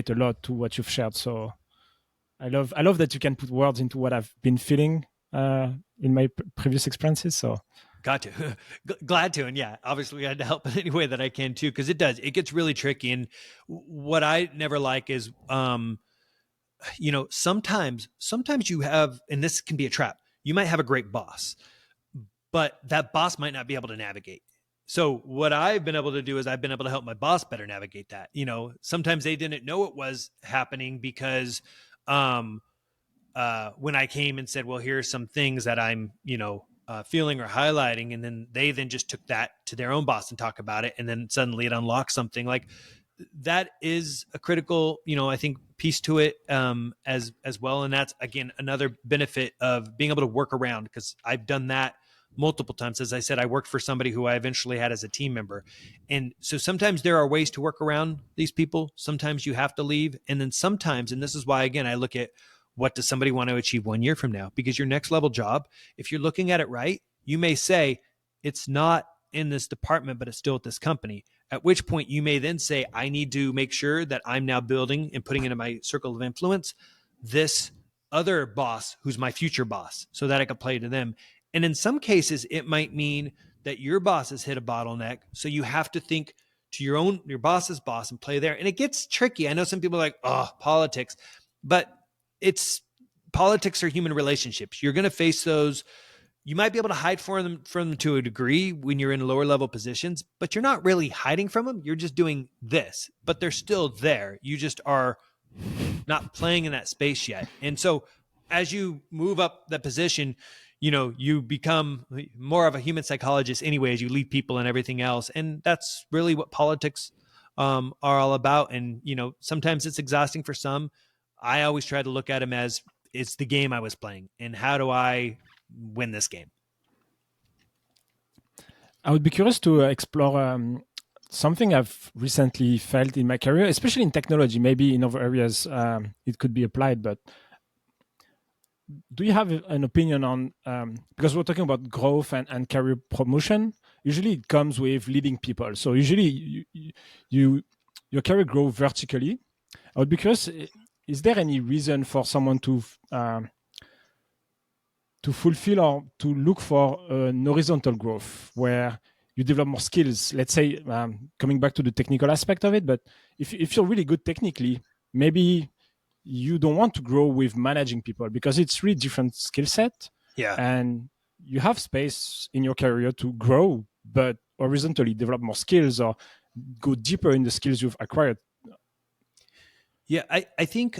a lot to what you've shared. So I love that you can put words into what I've been feeling in my previous experiences. So got to, glad to, and yeah, obviously I had to help in any way that I can too, because it gets really tricky. And what I never like is, sometimes you have, and this can be a trap. You might have a great boss, but that boss might not be able to navigate. So what I've been able to do is I've been able to help my boss better navigate that. Sometimes they didn't know it was happening because when I came and said, well, here's some things that I'm, feeling or highlighting. And then they just took that to their own boss and talk about it. And then suddenly it unlocks something like that. Is a critical, I think, piece to it as well. And that's, again, another benefit of being able to work around, because I've done that multiple times. As I said, I worked for somebody who I eventually had as a team member. And so sometimes there are ways to work around these people. Sometimes you have to leave. And then sometimes, and this is why, again, I look at what does somebody want to achieve 1 year from now? Because your next level job, if you're looking at it right, you may say it's not in this department, but it's still at this company. At which point you may then say, I need to make sure that I'm now building and putting into my circle of influence this other boss who's my future boss, so that I can play to them. And in some cases, it might mean that your boss has hit a bottleneck. So you have to think to your boss's boss and play there. And it gets tricky. I know some people are like, oh, politics, but politics are human relationships. You're going to face those. You might be able to hide from them to a degree when you're in lower level positions, but you're not really hiding from them. You're just doing this, but they're still there. You just are not playing in that space yet. And so as you move up the position, you become more of a human psychologist anyway, as you lead people and everything else. And that's really what politics are all about. And, sometimes it's exhausting for some. I always try to look at them as it's the game I was playing, and how do I win this game? I would be curious to explore something I've recently felt in my career, especially in technology. Maybe in other areas it could be applied, but do you have an opinion on, because we're talking about growth and career promotion, usually it comes with leading people. So usually your career grow vertically. I would be curious, is there any reason for someone to fulfill or to look for an horizontal growth where you develop more skills? Let's say, coming back to the technical aspect of it, but if you're really good technically, maybe you don't want to grow with managing people because it's really different skill set. Yeah. And you have space in your career to grow, but horizontally develop more skills or go deeper in the skills you've acquired. Yeah, I think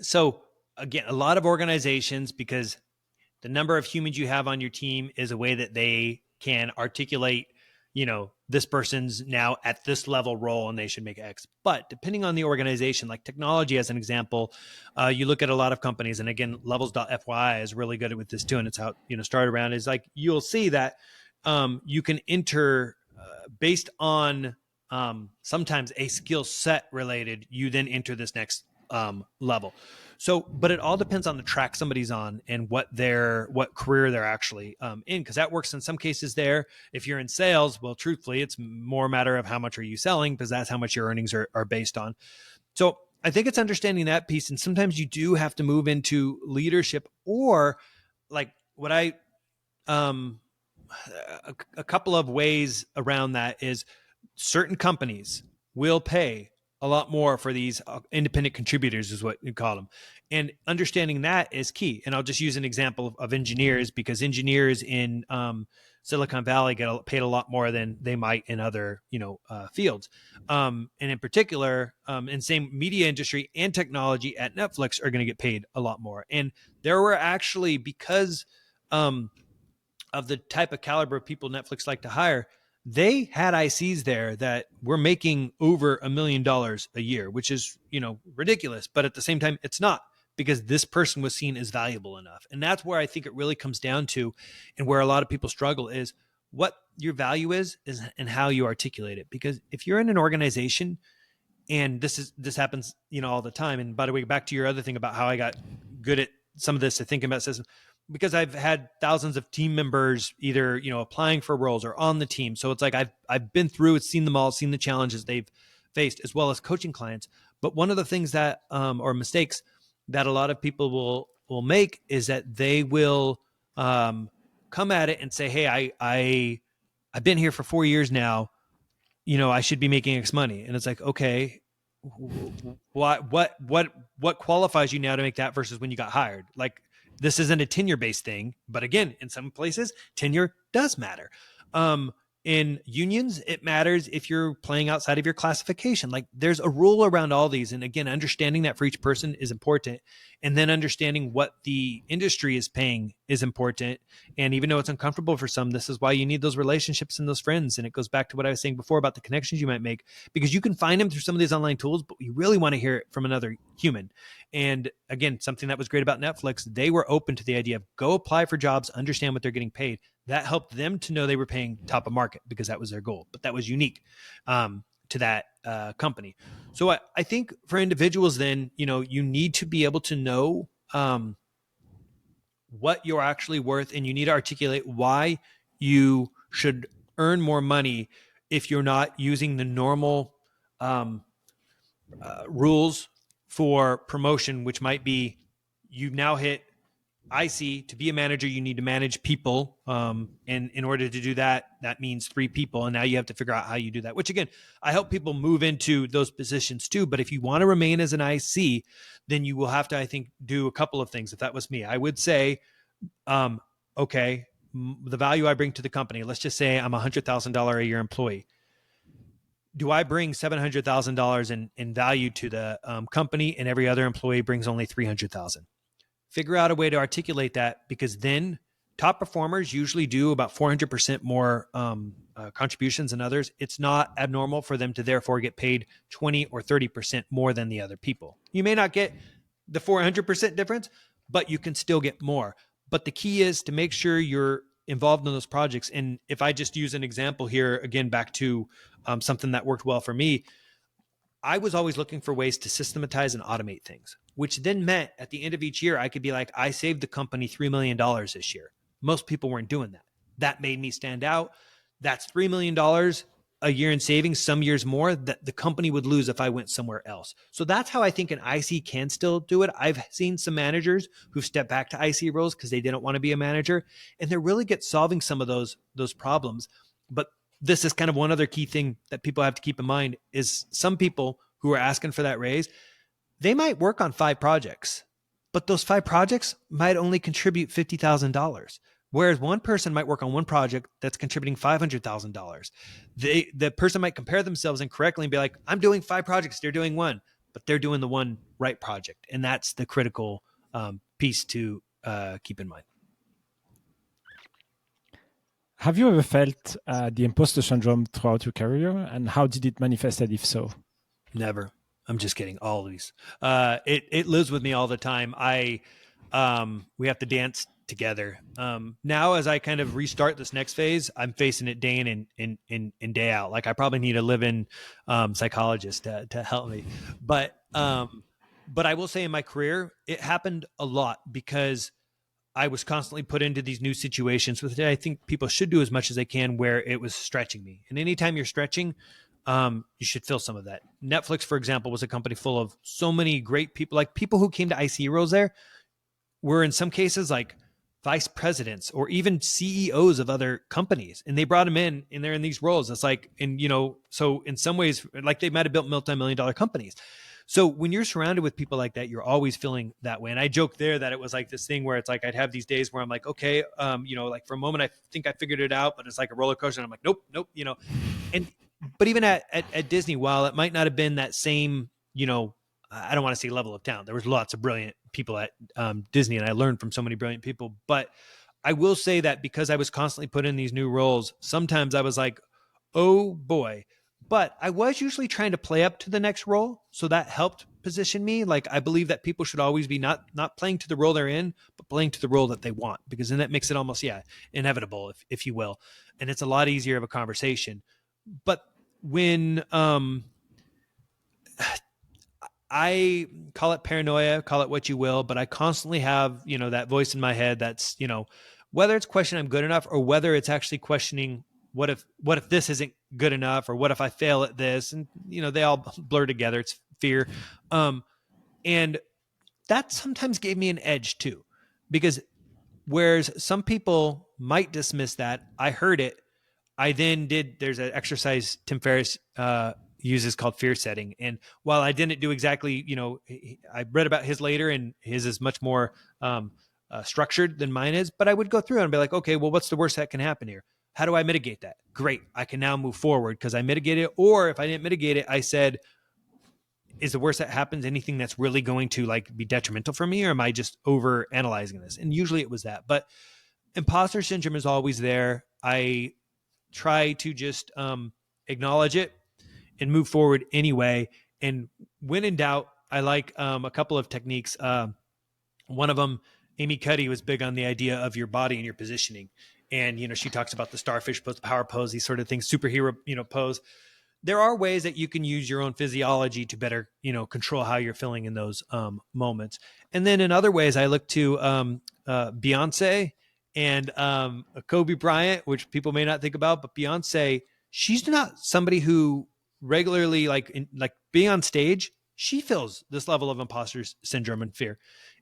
so again, a lot of organizations, because the number of humans you have on your team is a way that they can articulate, this person's now at this level role and they should make X. But depending on the organization, like technology as an example, you look at a lot of companies, and again, levels.fyi is really good with this too. And it's how, start around is like, you'll see that you can enter based on sometimes a skill set related, you then enter this next level. So, but it all depends on the track somebody's on and what career they're actually in, because that works in some cases there. If you're in sales, well, truthfully, it's more a matter of how much are you selling, because that's how much your earnings are based on. So I think it's understanding that piece. And sometimes you do have to move into leadership, or like what a couple of ways around that is certain companies will pay a lot more for these independent contributors, is what you call them. And understanding that is key. And I'll just use an example of engineers, because engineers in Silicon Valley get paid a lot more than they might in other, fields. And in particular, in same media industry and technology at Netflix are going to get paid a lot more. And there were actually, because of the type of caliber of people Netflix like to hire, they had ICs there that were making over $1 million a year, which is, ridiculous. But at the same time, it's not, because this person was seen as valuable enough. And that's where I think it really comes down to, and where a lot of people struggle, is what your value is and how you articulate it. Because if you're in an organization, and this happens, all the time. And by the way, back to your other thing about how I got good at some of this, to think about systems, because I've had thousands of team members either, applying for roles or on the team. So it's like, I've been through it, seen them all, seen the challenges they've faced, as well as coaching clients. But one of the things that, or mistakes that a lot of people will make, is that they will come at it and say, hey, I've been here for 4 years now, I should be making X money. And it's like, okay, what qualifies you now to make that versus when you got hired? Like, this isn't a tenure based thing, but again, in some places, tenure does matter. In unions, it matters if you're playing outside of your classification. Like, there's a rule around all these. And again, understanding that for each person is important. And then understanding what the industry is paying is important. And even though it's uncomfortable for some, this is why you need those relationships and those friends. And it goes back to what I was saying before about the connections you might make, because you can find them through some of these online tools, but you really want to hear it from another human. And again, something that was great about Netflix, they were open to the idea of go apply for jobs, understand what they're getting paid. That helped them to know they were paying top of market, because that was their goal. But that was unique to that company. So I think for individuals, then, you need to be able to know what you're actually worth, and you need to articulate why you should earn more money if you're not using the normal rules for promotion, which might be, you've now hit IC. To be a manager, you need to manage people. And in order to do that, that means 3 people. And now you have to figure out how you do that, which again, I help people move into those positions too. But if you want to remain as an IC, then you will have to, I think, do a couple of things. If that was me, I would say, okay, the value I bring to the company, let's just say I'm $100,000 a year employee. Do I bring $700,000 in value to the company, and every other employee brings only $300,000? Figure out a way to articulate that, because then top performers usually do about 400% more contributions than others. It's not abnormal for them to therefore get paid 20 or 30% more than the other people. You may not get the 400% difference, but you can still get more. But the key is to make sure you're involved in those projects. And if I just use an example here, again, back to something that worked well for me, I was always looking for ways to systematize and automate things. which then meant at the end of each year, I could be like, I saved the company $3 million this year. Most people weren't doing that. That made me stand out. That's $3 million a year in savings, some years more, that the company would lose if I went somewhere else. So that's how I think an IC can still do it. I've seen some managers who've stepped back to IC roles because they didn't want to be a manager, and they're really good solving some of those problems. But this is kind of one other key thing that people have to keep in mind is some people who are asking for that raise, they might work on 5 projects, but those 5 projects might only contribute $50,000. Whereas one person might work on one project that's contributing $500,000. The person might compare themselves incorrectly and be like, I'm doing 5 projects, they're doing 1, but they're doing the one right project. And that's the critical piece to keep in mind. Have you ever felt the imposter syndrome throughout your career, and how did it manifest, if so? Never. I'm just kidding. Always. It lives with me all the time. We have to dance together. Now, as I kind of restart this next phase, I'm facing it day in and day out. Like I probably need a live-in psychologist to help me. But I will say in my career, it happened a lot because I was constantly put into these new situations, which I think people should do as much as they can, where it was stretching me. And anytime you're stretching, you should feel some of that. Netflix, for example, was a company full of so many great people, like people who came to IC roles there were in some cases like vice presidents or even CEOs of other companies. And they brought them in and they're in these roles. It's like, and so in some ways, like they might've built multi-million-dollar companies. So when you're surrounded with people like that, you're always feeling that way. And I joke there that it was like this thing where it's like, I'd have these days where I'm like, okay, like for a moment, I think I figured it out, but it's like a roller coaster. And I'm like, nope, but even at Disney, while it might not have been that same, I don't want to say level of talent, there was lots of brilliant people at Disney, and I learned from so many brilliant people. But I will say that because I was constantly put in these new roles, sometimes I was like, oh boy. But I was usually trying to play up to the next role, so that helped position me. Like I believe that people should always be not playing to the role they're in, but playing to the role that they want, because then that makes it almost inevitable, if you will, and it's a lot easier of a conversation. But when I call it paranoia, call it what you will, but I constantly have, that voice in my head that's, whether it's questioning I'm good enough or whether it's actually questioning what if this isn't good enough, or what if I fail at this? And, they all blur together. It's fear. And that sometimes gave me an edge too, because whereas some people might dismiss that, I heard it. I then there's an exercise Tim Ferriss uses called fear setting. And while I didn't do exactly, I read about his later, and his is much more structured than mine is, but I would go through and be like, okay, well, what's the worst that can happen here? How do I mitigate that? Great. I can now move forward because I mitigated it. Or if I didn't mitigate it, I said, is the worst that happens anything that's really going to like be detrimental for me? Or am I just over analyzing this? And usually it was that, but imposter syndrome is always there. I try to just acknowledge it and move forward anyway. And when in doubt, I like a couple of techniques. One of them, Amy Cuddy, was big on the idea of your body and your positioning. And, she talks about the starfish pose, the power pose, these sort of things, superhero, pose. There are ways that you can use your own physiology to better, control how you're feeling in those moments. And then in other ways, I look to Beyonce and Kobe Bryant, which people may not think about, but Beyonce, she's not somebody who regularly like being on stage, she feels this level of imposter syndrome and fear.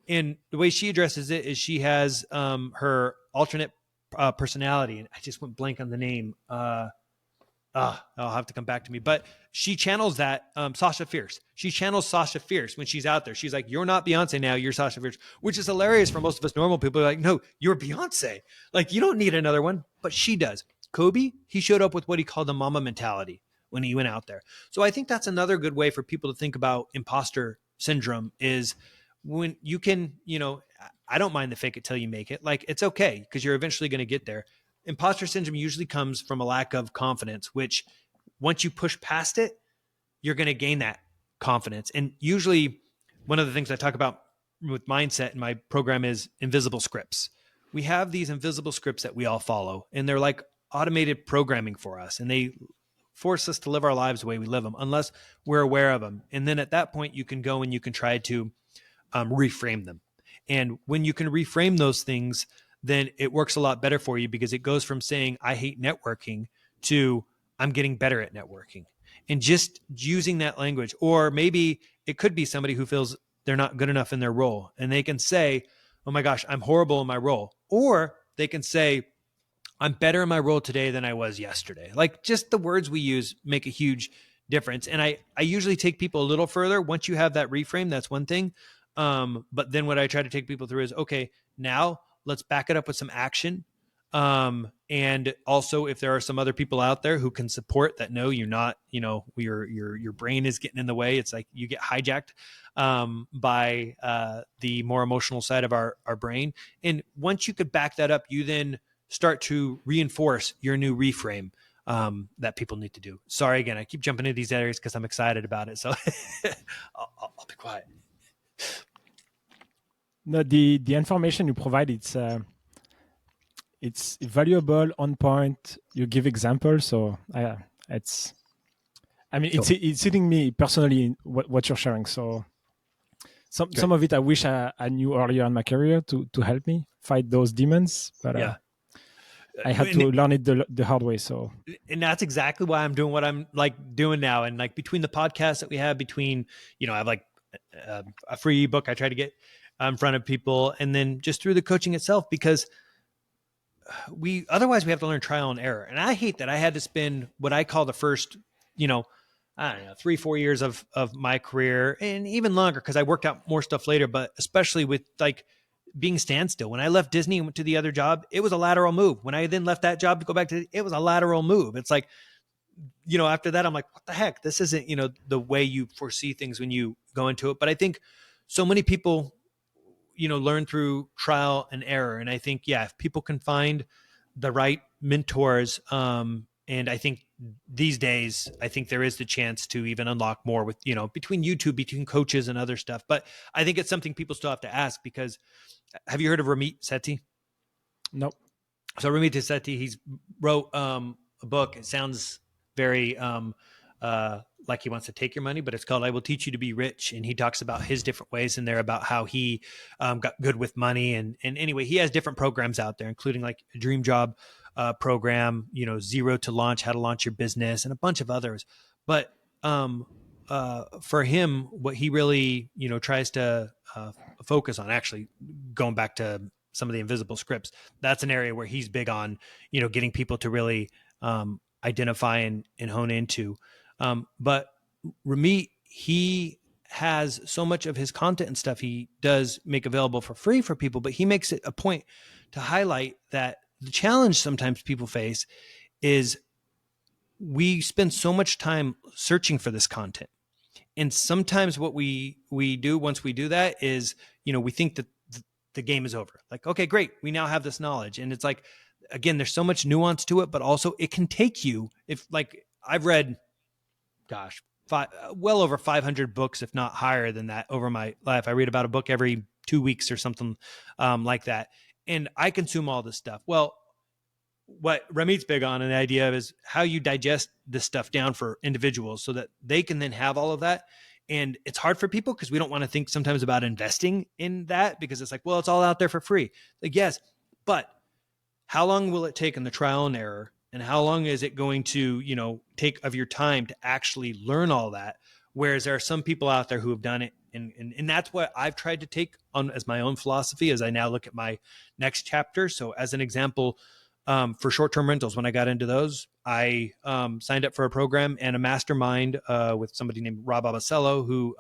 And the way she addresses it is she has her alternate personality, and I just went blank on the name. I'll have to come back to me, but she channels that Sasha Fierce. She channels Sasha Fierce when she's out there. She's like, you're not Beyonce now, you're Sasha Fierce, which is hilarious for most of us normal people. Are like, no, you're Beyonce. Like, you don't need another one, but she does. Kobe, he showed up with what he called the mama mentality when he went out there. So I think that's another good way for people to think about imposter syndrome is when you can, I don't mind the fake it till you make it. Like, it's okay because you're eventually going to get there. Imposter syndrome usually comes from a lack of confidence, which once you push past it, you're going to gain that confidence. And usually one of the things I talk about with mindset in my program is invisible scripts. We have these invisible scripts that we all follow, and they're like automated programming for us. And they force us to live our lives the way we live them, unless we're aware of them. And then at that point, you can go and you can try to reframe them. And when you can reframe those things, then it works a lot better for you, because it goes from saying, I hate networking, to I'm getting better at networking. And just using that language. Or maybe it could be somebody who feels they're not good enough in their role, and they can say, oh my gosh, I'm horrible in my role. Or they can say, I'm better in my role today than I was yesterday. Like, just the words we use make a huge difference. And I usually take people a little further. Once you have that reframe, that's one thing. But then what I try to take people through is, okay, now let's back it up with some action. And also, if there are some other people out there who can support that, no, you're not, your brain is getting in the way. It's like you get hijacked by the more emotional side of our brain. And once you could back that up, you then start to reinforce your new reframe that people need to do. Sorry, again, I keep jumping into these areas because I'm excited about it. So I'll be quiet. No, the information you provide, it's valuable, on point. You give examples, so it's hitting me personally what you're sharing. So some of it I wish I knew earlier in my career to help me fight those demons, but yeah. I had to learn it the hard way. So, and that's exactly why I'm doing what I'm doing now. And between the podcasts that we have, between, I have a free ebook I try to get in front of people, and then just through the coaching itself, because otherwise we have to learn trial and error. And I hate that I had to spend what I call the first, I don't know, 3-4 years of my career, and even longer, because I worked out more stuff later, but especially with being standstill. When I left Disney and went to the other job, it was a lateral move. When I then left that job to go back to it was a lateral move. It's like, after that, I'm like, what the heck? This isn't, the way you foresee things when you go into it. But I think so many people, learn through trial and error. And I think, if people can find the right mentors, and I think these days, I think there is the chance to even unlock more with, between YouTube, between coaches and other stuff. But I think it's something people still have to ask, because have you heard of Ramit Sethi? No. So Ramit Sethi, he's wrote a book. It sounds very like he wants to take your money, but it's called I Will Teach You to Be Rich. And he talks about his different ways in there about how he got good with money. And anyway, he has different programs out there, including like a dream job program, Zero to Launch, how to launch your business, and a bunch of others. But for him, what he really, tries to focus on, actually going back to some of the invisible scripts, that's an area where he's big on, getting people to really identify and hone into. But Ramit, he has so much of his content and stuff he does make available for free for people, but he makes it a point to highlight that the challenge sometimes people face is we spend so much time searching for this content. And sometimes what we do once we do that is, we think that the game is over. Like, okay, great, we now have this knowledge. And it's like, again, there's so much nuance to it, but also it can take you, if I've read, well over 500 books, if not higher than that, over my life. I read about a book every 2 weeks or something like that. And I consume all this stuff. Well, what Ramit's big on, and the idea of, is how you digest this stuff down for individuals so that they can then have all of that. And it's hard for people because we don't want to think sometimes about investing in that, because it's like, well, it's all out there for free. Like, yes, but how long will it take in the trial and error? And how long is it going to, take of your time to actually learn all that? Whereas there are some people out there who have done it. And that's what I've tried to take on as my own philosophy as I now look at my next chapter. So as an example, for short-term rentals, when I got into those, I signed up for a program and a mastermind with somebody named Rob Abacello, who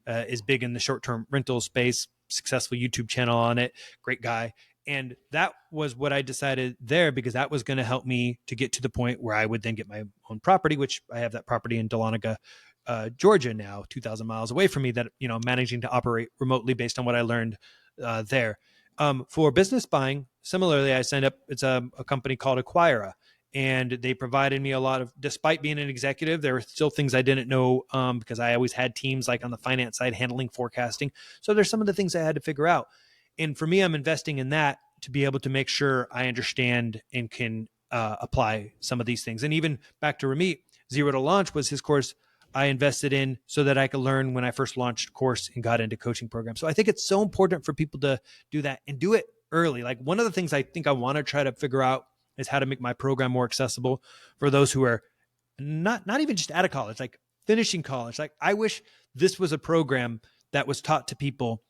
is big in the short-term rental space, successful YouTube channel on it, great guy. And that was what I decided there, because that was going to help me to get to the point where I would then get my own property, which I have that property in Dahlonega, Georgia now, 2,000 miles away from me, that, I'm managing to operate remotely based on what I learned there. For business buying, similarly, I signed up. It's a company called Acquira, and they provided me a lot of, despite being an executive, there were still things I didn't know because I always had teams like on the finance side handling forecasting. So there's some of the things I had to figure out. And for me, I'm investing in that to be able to make sure I understand and can apply some of these things. And even back to Ramit, Zero to Launch was his course I invested in so that I could learn when I first launched a course and got into coaching programs. So I think it's so important for people to do that and do it early. Like one of the things I think I want to try to figure out is how to make my program more accessible for those who are not even just out of college, like finishing college. Like I wish this was a program that was taught to people,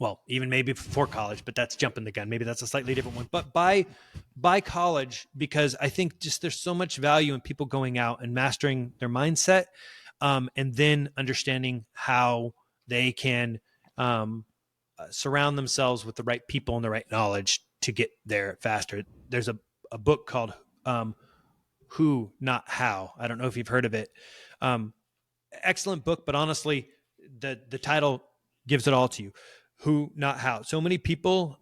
well, even maybe before college, but that's jumping the gun. Maybe that's a slightly different one. But by college, because I think just there's so much value in people going out and mastering their mindset, and then understanding how they can surround themselves with the right people and the right knowledge to get there faster. There's a book called Who, Not How. I don't know if you've heard of it. Excellent book, but honestly, the title gives it all to you. Who, not how. So many people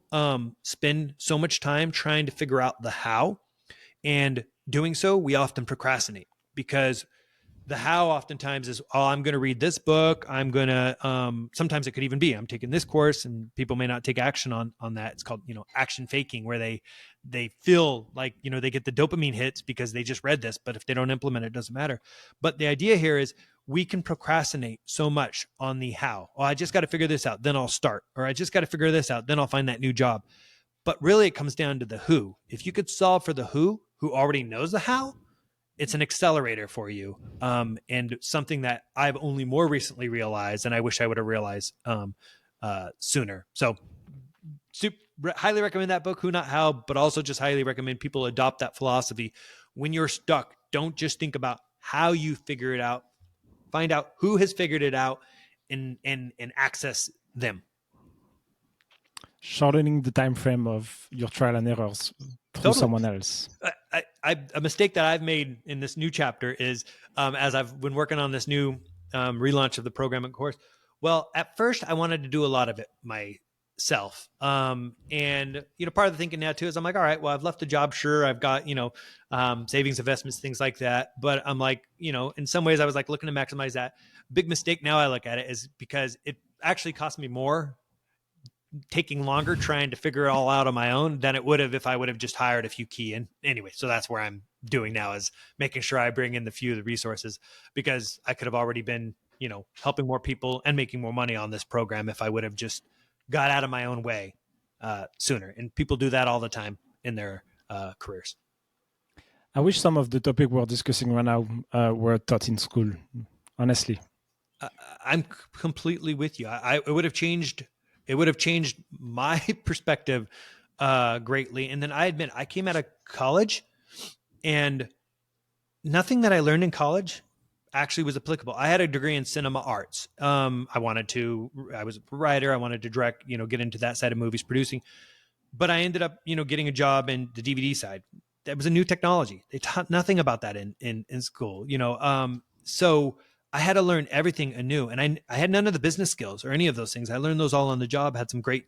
spend so much time trying to figure out the how, and doing so, we often procrastinate because the how oftentimes is, oh, I'm going to read this book. I'm going to, sometimes it could even be, I'm taking this course, and people may not take action on that. It's called, action faking, where they feel like, they get the dopamine hits because they just read this, but if they don't implement it, it doesn't matter. But the idea here is we can procrastinate so much on the how. Oh, I just got to figure this out, then I'll start. Or I just got to figure this out, then I'll find that new job. But really it comes down to the who. If you could solve for the who already knows the how, it's an accelerator for you, and something that I've only more recently realized, and I wish I would have realized sooner. So highly recommend that book, Who Not How, but also just highly recommend people adopt that philosophy. When you're stuck, don't just think about how you figure it out. Find out who has figured it out and access them. Shortening the time frame of your trial and errors through someone else. A mistake that I've made in this new chapter is, as I've been working on this new relaunch of the program and course, well, at first I wanted to do a lot of it myself. And, part of the thinking now too is I'm like, all right, well, I've left the job. Sure. I've got, savings, investments, things like that. But I'm like, in some ways I was like looking to maximize that. Big mistake now I look at it is because it actually cost me more taking longer trying to figure it all out on my own than it would have if I would have just hired a few key in. Anyway, so that's where I'm doing now, is making sure I bring in the resources, because I could have already been, helping more people and making more money on this program if I would have just got out of my own way sooner. And people do that all the time in their careers. I wish some of the topic we're discussing right now were taught in school, honestly. I'm completely with you. It would have changed my perspective greatly. And then I admit, I came out of college and nothing that I learned in college actually was applicable. I had a degree in cinema arts. I was a writer. I wanted to direct, get into that side of movies producing, but I ended up, getting a job in the DVD side. That was a new technology. They taught nothing about that in school, so I had to learn everything anew, and I had none of the business skills or any of those things. I learned those all on the job, had some great,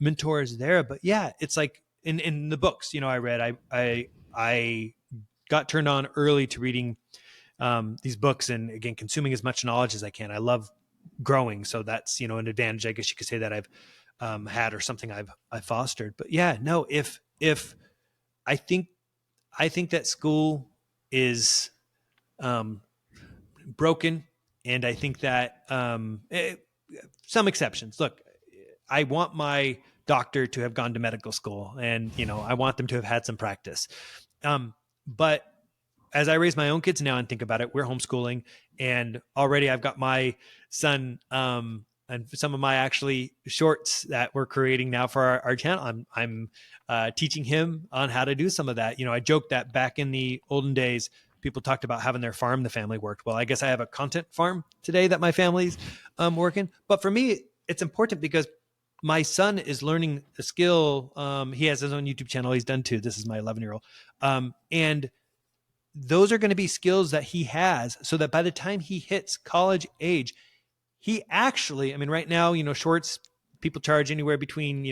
mentors there. But yeah, it's like in the books, I read, I got turned on early to reading these books, and again, consuming as much knowledge as I can. I love growing. So that's, an advantage, I guess you could say, that I've had, or something I've fostered. But yeah, no, if I think that school is, broken. And I think that some exceptions. Look, I want my doctor to have gone to medical school, and I want them to have had some practice. But as I raise my own kids now and think about it, we're homeschooling, and already I've got my son and some of my actually shorts that we're creating now for our channel. I'm teaching him on how to do some of that. I joked that back in the olden days, people talked about having their farm the family worked. Well, I guess I have a content farm today that my family's working. But for me, it's important because my son is learning a skill. He has his own YouTube channel. He's done too. This is my 11-year-old. And those are going to be skills that he has, so that by the time he hits college age, he actually, right now, shorts, people charge anywhere between,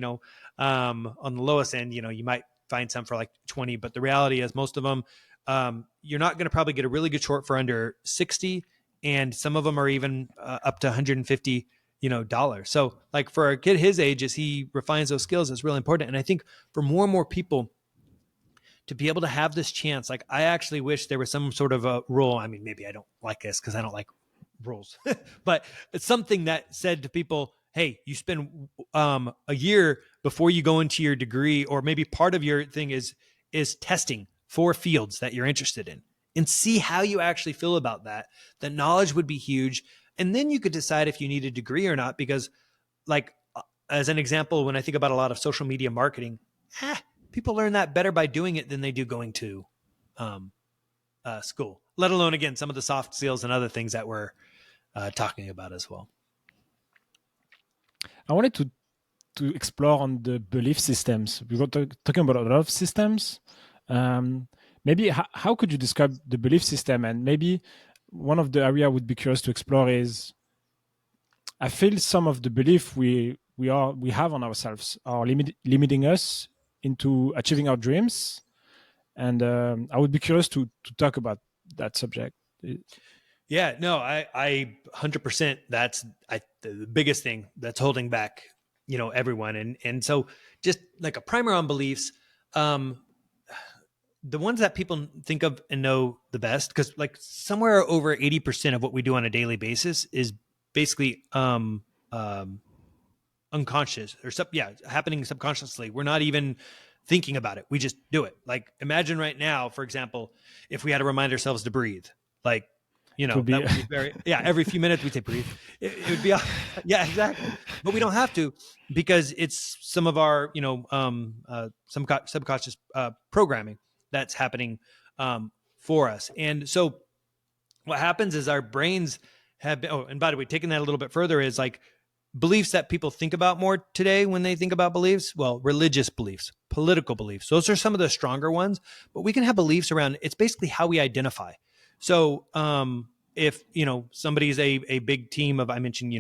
on the lowest end, you might find some for like 20, but the reality is most of them, you're not going to probably get a really good short for under 60. And some of them are even up to $150, dollars. So like for a kid his age, as he refines those skills, it's really important. And I think for more and more people to be able to have this chance. Like, I actually wish there was some sort of a rule. I mean, maybe I don't like this because I don't like rules, but it's something that said to people, hey, you spend a year before you go into your degree, or maybe part of your thing is testing for fields that you're interested in, and see how you actually feel about that. The knowledge would be huge. And then you could decide if you need a degree or not, because like, as an example, when I think about a lot of social media marketing, people learn that better by doing it than they do going to school, let alone, again, some of the soft skills and other things that we're talking about as well. I wanted to explore on the belief systems. We were talking about a lot of systems. Maybe how could you describe the belief system? And maybe one of the area I would be curious to explore is, I feel some of the belief we have on ourselves are limiting us into achieving our dreams. And I would be curious to talk about that subject. Yeah, no, I 100%. That's the biggest thing that's holding back, everyone. And so, just like a primer on beliefs, the ones that people think of and know the best, because like somewhere over 80% of what we do on a daily basis is basically unconscious or happening subconsciously. We're not even thinking about it. We just do it. Like, imagine right now, for example, if we had to remind ourselves to breathe, like, that would be very, every few minutes we say breathe. It would be, exactly. But we don't have to, because it's some of our, some subconscious programming that's happening for us. And so what happens is our brains have been, and by the way, taking that a little bit further, is like beliefs that people think about more today when they think about beliefs. Well, religious beliefs, political beliefs, those are some of the stronger ones, but we can have beliefs around, it's basically how we identify. So if, somebody's a big team of, I mentioned,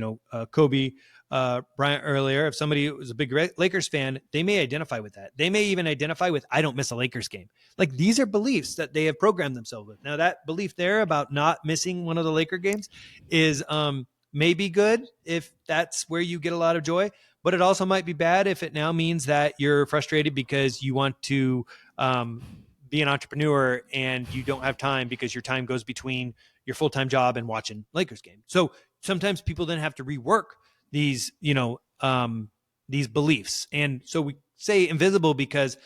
Kobe Bryant earlier, if somebody was a big Lakers fan, they may identify with that. They may even identify with, I don't miss a Lakers game. Like, these are beliefs that they have programmed themselves with. Now, that belief there about not missing one of the Laker games is maybe good if that's where you get a lot of joy, but it also might be bad if it now means that you're frustrated because you want to be an entrepreneur and you don't have time because your time goes between your full-time job and watching Lakers game. So sometimes people then have to rework these, these beliefs. And so we say invisible because,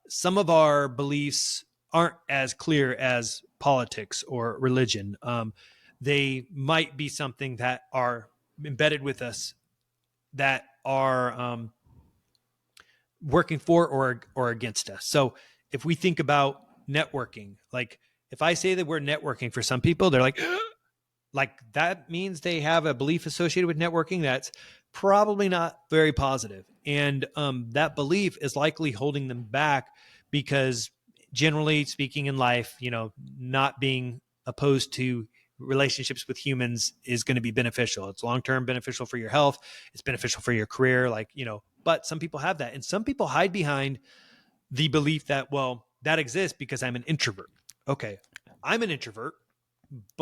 some of our beliefs aren't as clear as politics or religion. They might be something that are embedded with us that are working for or against us. So if we think about networking, like if I say that we're networking, for some people, they're like, like that means they have a belief associated with networking that's probably not very positive. And that belief is likely holding them back because, generally speaking in life, not being opposed to relationships with humans is going to be beneficial. It's long-term beneficial for your health. It's beneficial for your career. Like, but some people have that. And some people hide behind the belief that, well, that exists because I'm an introvert. Okay, I'm an introvert,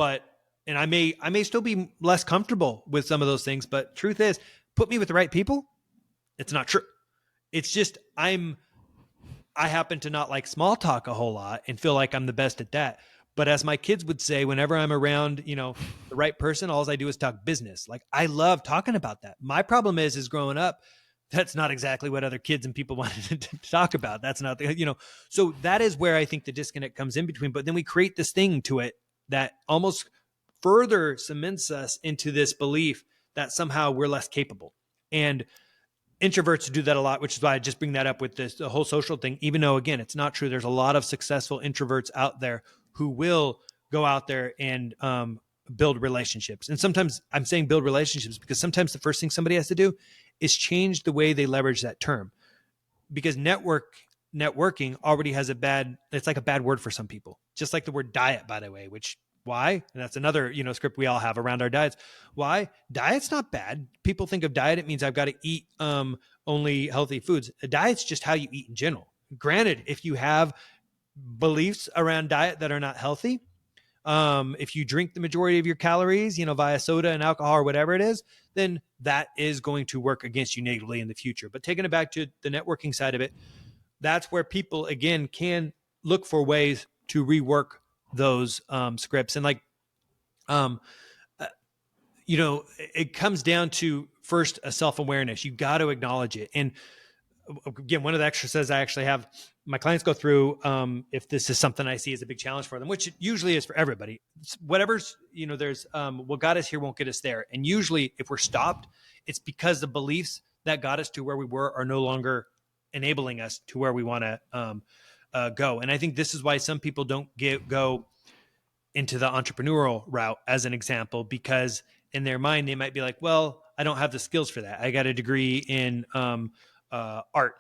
and I may still be less comfortable with some of those things, but truth is, put me with the right people, it's not true. It's just I happen to not like small talk a whole lot and feel like I'm the best at that. But as my kids would say, whenever I'm around, the right person, all I do is talk business. Like, I love talking about that. My problem is growing up, that's not exactly what other kids and people wanted to talk about. That's not so that is where I think the disconnect comes in between. But then we create this thing to it that almost further cements us into this belief that somehow we're less capable. And introverts do that a lot, which is why I just bring that up with the whole social thing, even though, again, it's not true. There's a lot of successful introverts out there who will go out there and build relationships. And sometimes I'm saying build relationships because sometimes the first thing somebody has to do is change the way they leverage that term, because networking already has it's like a bad word for some people, just like the word diet, by the way, which why? And that's another, script we all have around our diets. Why? Diet's not bad. People think of diet, it means I've got to eat only healthy foods. A diet's just how you eat in general. Granted, if you have beliefs around diet that are not healthy, if you drink the majority of your calories, via soda and alcohol or whatever it is, then that is going to work against you negatively in the future. But taking it back to the networking side of it, that's where people again can look for ways to rework those scripts. And like, it comes down to first a self-awareness. You got to acknowledge it. And again, one of the exercises I actually have my clients go through, if this is something I see as a big challenge for them, which it usually is for everybody, it's whatever's, there's what got us here won't get us there. And usually if we're stopped, it's because the beliefs that got us to where we were are no longer enabling us to where we want to go. And I think this is why some people don't go into the entrepreneurial route, as an example, because in their mind, they might be like, well, I don't have the skills for that. I got a degree in art.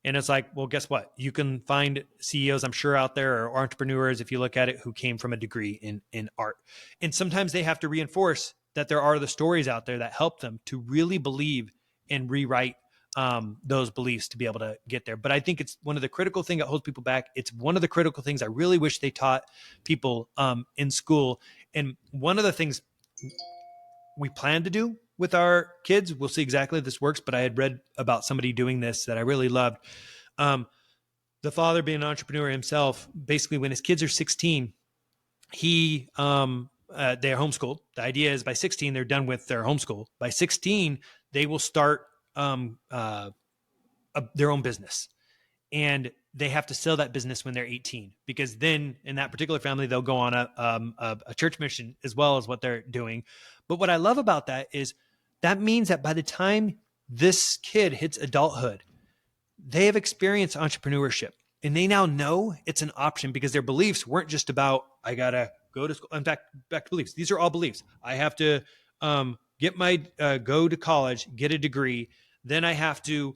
And it's like, well, guess what? You can find CEOs, I'm sure, out there, or entrepreneurs, if you look at it, who came from a degree in art. And sometimes they have to reinforce that there are the stories out there that help them to really believe and rewrite those beliefs to be able to get there. But I think it's one of the critical things that holds people back. It's one of the critical things I really wish they taught people in school. And one of the things we plan to do with our kids, we'll see exactly if this works, but I had read about somebody doing this that I really loved. The father, being an entrepreneur himself, basically when his kids are 16, they're homeschooled. The idea is by 16, they're done with their homeschool. By 16, they will start their own business, and they have to sell that business when they're 18, because then in that particular family, they'll go on a church mission as well as what they're doing. But what I love about that is that means that by the time this kid hits adulthood, they have experienced entrepreneurship, and they now know it's an option, because their beliefs weren't just about, I got to go to school. In fact, back to beliefs. These are all beliefs. I have to get my, go to college, get a degree. Then I have to,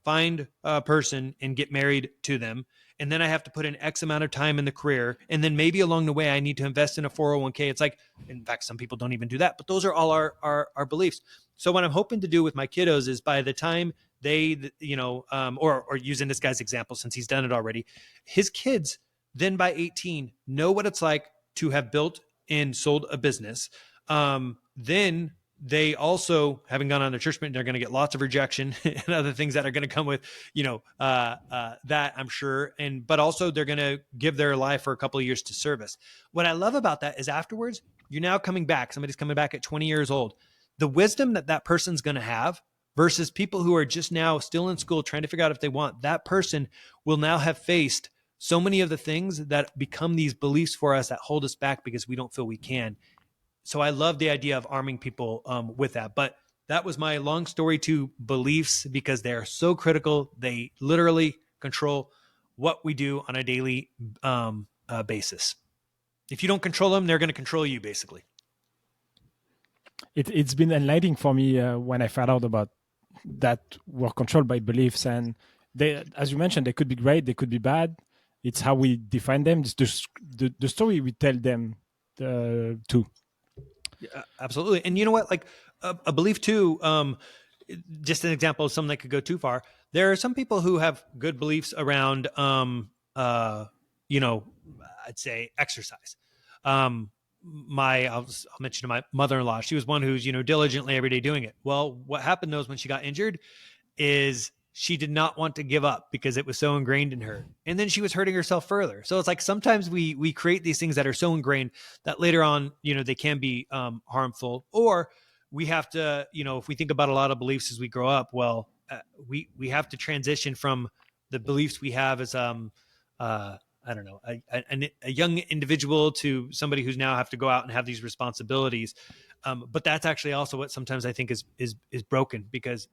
find a person and get married to them. And then I have to put in X amount of time in the career. And then maybe along the way, I need to invest in a 401k. It's like, in fact, some people don't even do that, but those are all our beliefs. So what I'm hoping to do with my kiddos is by the time they, or using this guy's example, since he's done it already, his kids then by 18 know what it's like to have built and sold a business. Then they also, having gone on their church mission, they're going to get lots of rejection and other things that are going to come with, that, I'm sure. But also they're going to give their life for a couple of years to service. What I love about that is afterwards, you're now coming back. Somebody's coming back at 20 years old. The wisdom that person's going to have versus people who are just now still in school trying to figure out if they want, that person will now have faced so many of the things that become these beliefs for us that hold us back because we don't feel we can. So I love the idea of arming people with that. But that was my long story to beliefs, because they're so critical. They literally control what we do on a daily basis. If you don't control them, they're going to control you, basically. It's been enlightening for me when I found out about that we're controlled by beliefs. And they, as you mentioned, they could be great, they could be bad. It's how we define them. It's the story we tell them too. Yeah, absolutely. And you know what? Like a belief too, just an example of something that could go too far. There are some people who have good beliefs around, I'd say exercise. I'll mention to my mother-in-law, she was one who's, diligently every day doing it. Well, what happened though is when she got injured is she did not want to give up because it was so ingrained in her. And then she was hurting herself further. So it's like, sometimes we create these things that are so ingrained that later on, they can be harmful, or we have to, if we think about a lot of beliefs as we grow up, well, we have to transition from the beliefs we have as, I don't know, a young individual to somebody who's now have to go out and have these responsibilities. But that's actually also what sometimes I think is broken, because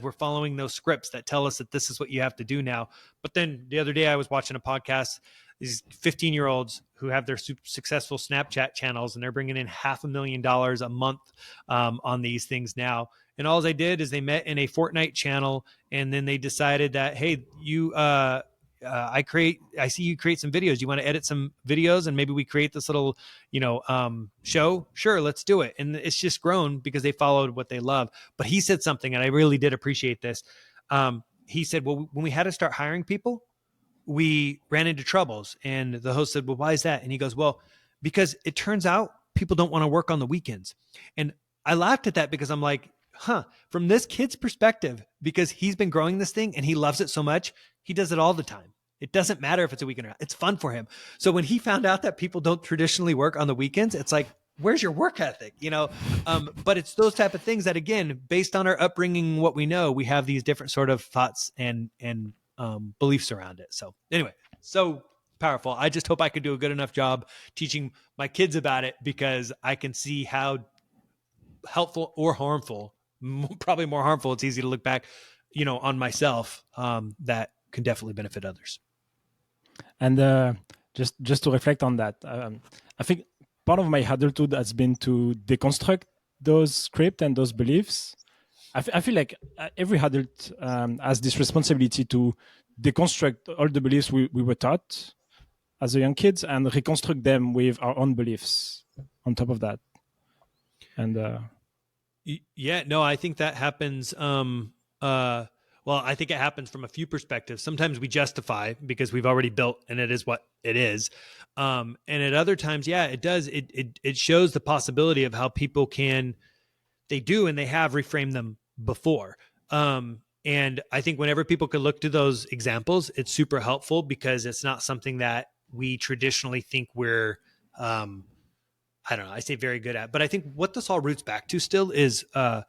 we're following those scripts that tell us that this is what you have to do now. But then the other day I was watching a podcast, these 15-year-olds who have their successful Snapchat channels, and they're bringing in $500,000 a month on these things now. And all they did is they met in a Fortnite channel, and then they decided that, hey, you, I see you create some videos. You want to edit some videos, and maybe we create this little, show. Sure, let's do it. And it's just grown because they followed what they love. But he said something, and I really did appreciate this. He said, well, when we had to start hiring people, we ran into troubles. And the host said, well, why is that? And he goes, well, because it turns out people don't want to work on the weekends. And I laughed at that because I'm like, from this kid's perspective, because he's been growing this thing and he loves it so much, he does it all the time. It doesn't matter if it's a weekend or not. It's fun for him. So when he found out that people don't traditionally work on the weekends, it's like, where's your work ethic? But it's those type of things that, again, based on our upbringing, what we know, we have these different sort of thoughts and beliefs around it. So anyway, so powerful. I just hope I could do a good enough job teaching my kids about it, because I can see how helpful or harmful, probably more harmful. It's easy to look back, on myself, that can definitely benefit others. And just to reflect on that, I think part of my adulthood has been to deconstruct those scripts and those beliefs. I feel like every adult has this responsibility to deconstruct all the beliefs we were taught as a young kids and reconstruct them with our own beliefs on top of that. And I think that happens. Well, I think it happens from a few perspectives. Sometimes we justify because we've already built and it is what it is. And at other times, it does. It shows the possibility of how people they do and they have reframed them before. And I think whenever people can look to those examples, it's super helpful, because it's not something that we traditionally think we're, I don't know, I say very good at. But I think what this all roots back to still is the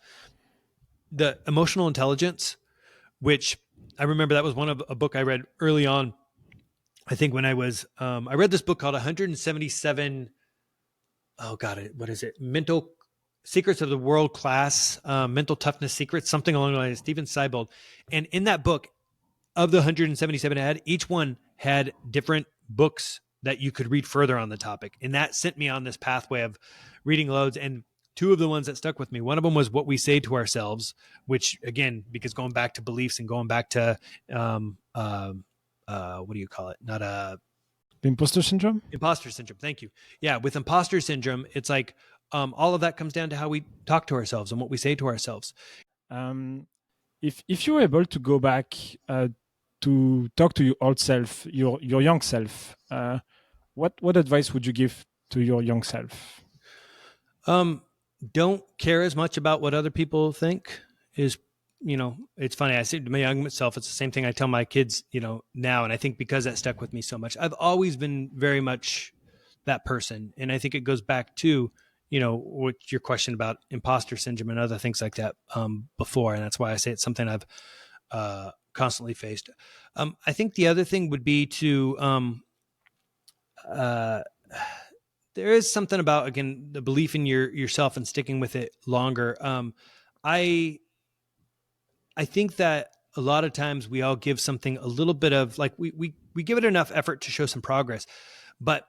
emotional intelligence, which I remember that was a book I read early on. I think when I was, I read this book called 177. Oh God, what is it? Mental Secrets of the World Class, Mental Toughness Secrets, something along the lines, Stephen Seibold. And in that book, of the 177 each one had different books that you could read further on the topic. And that sent me on this pathway of reading loads. And two of the ones that stuck with me, one of them was What We Say to Ourselves, which, again, because going back to beliefs and going back to, what do you call it? Imposter syndrome? Imposter syndrome. Thank you. Yeah. With imposter syndrome, it's like, all of that comes down to how we talk to ourselves and what we say to ourselves. If you were able to go back to talk to your old self, your young self, what advice would you give to your young self? Don't care as much about what other people think. It's funny. I say to my young self, it's the same thing I tell my kids, now. And I think because that stuck with me so much, I've always been very much that person. And I think it goes back to, what your question about imposter syndrome and other things like that, before. And that's why I say it's something I've, constantly faced. I think the other thing would be to, there is something about, again, the belief in yourself and sticking with it longer. I think that a lot of times we all give something a little bit of, like, we give it enough effort to show some progress, but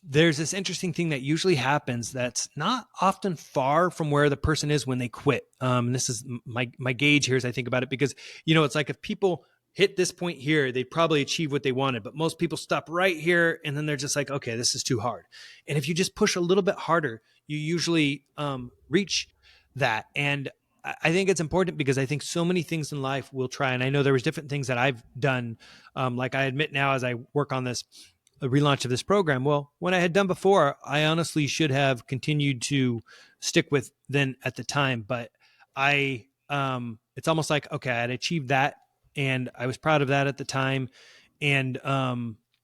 there's this interesting thing that usually happens that's not often far from where the person is when they quit. And this is my gauge here as I think about it, because, it's like if people hit this point here, they probably achieve what they wanted, but most people stop right here. And then they're just like, okay, this is too hard. And if you just push a little bit harder, you usually reach that. And I think it's important, because I think so many things in life we'll try. And I know there was different things that I've done. Like I admit now, as I work on this relaunch of this program, well, when I had done before, I honestly should have continued to stick with then at the time. But it's almost like, okay, I'd achieved that and I was proud of that at the time. And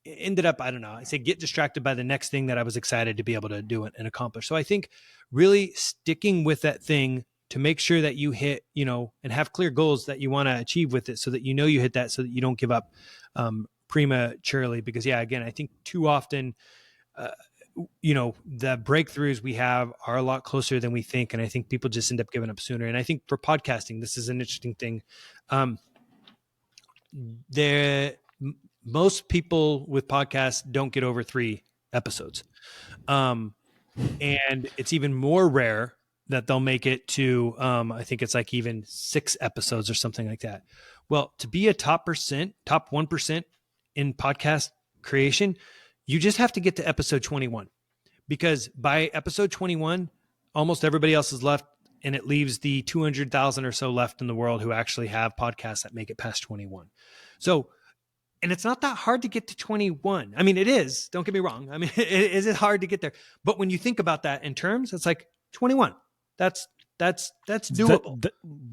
ended up, I don't know, I say get distracted by the next thing that I was excited to be able to do it and accomplish. So I think really sticking with that thing to make sure that you hit, and have clear goals that you want to achieve with it, so that you hit that, so that you don't give up prematurely. Because again, I think too often, the breakthroughs we have are a lot closer than we think. And I think people just end up giving up sooner. And I think for podcasting, this is an interesting thing. Most people with podcasts don't get over 3 episodes. And it's even more rare that they'll make it to, I think it's like even 6 episodes or something like that. Well, to be a top 1% in podcast creation, you just have to get to episode 21, because by episode 21, almost everybody else is left, and it leaves the 200,000 or so left in the world who actually have podcasts that make it past 21. So, and it's not that hard to get to 21. I mean, it is, don't get me wrong. I mean, it is hard to get there. But when you think about that in terms, it's like 21, that's that's doable.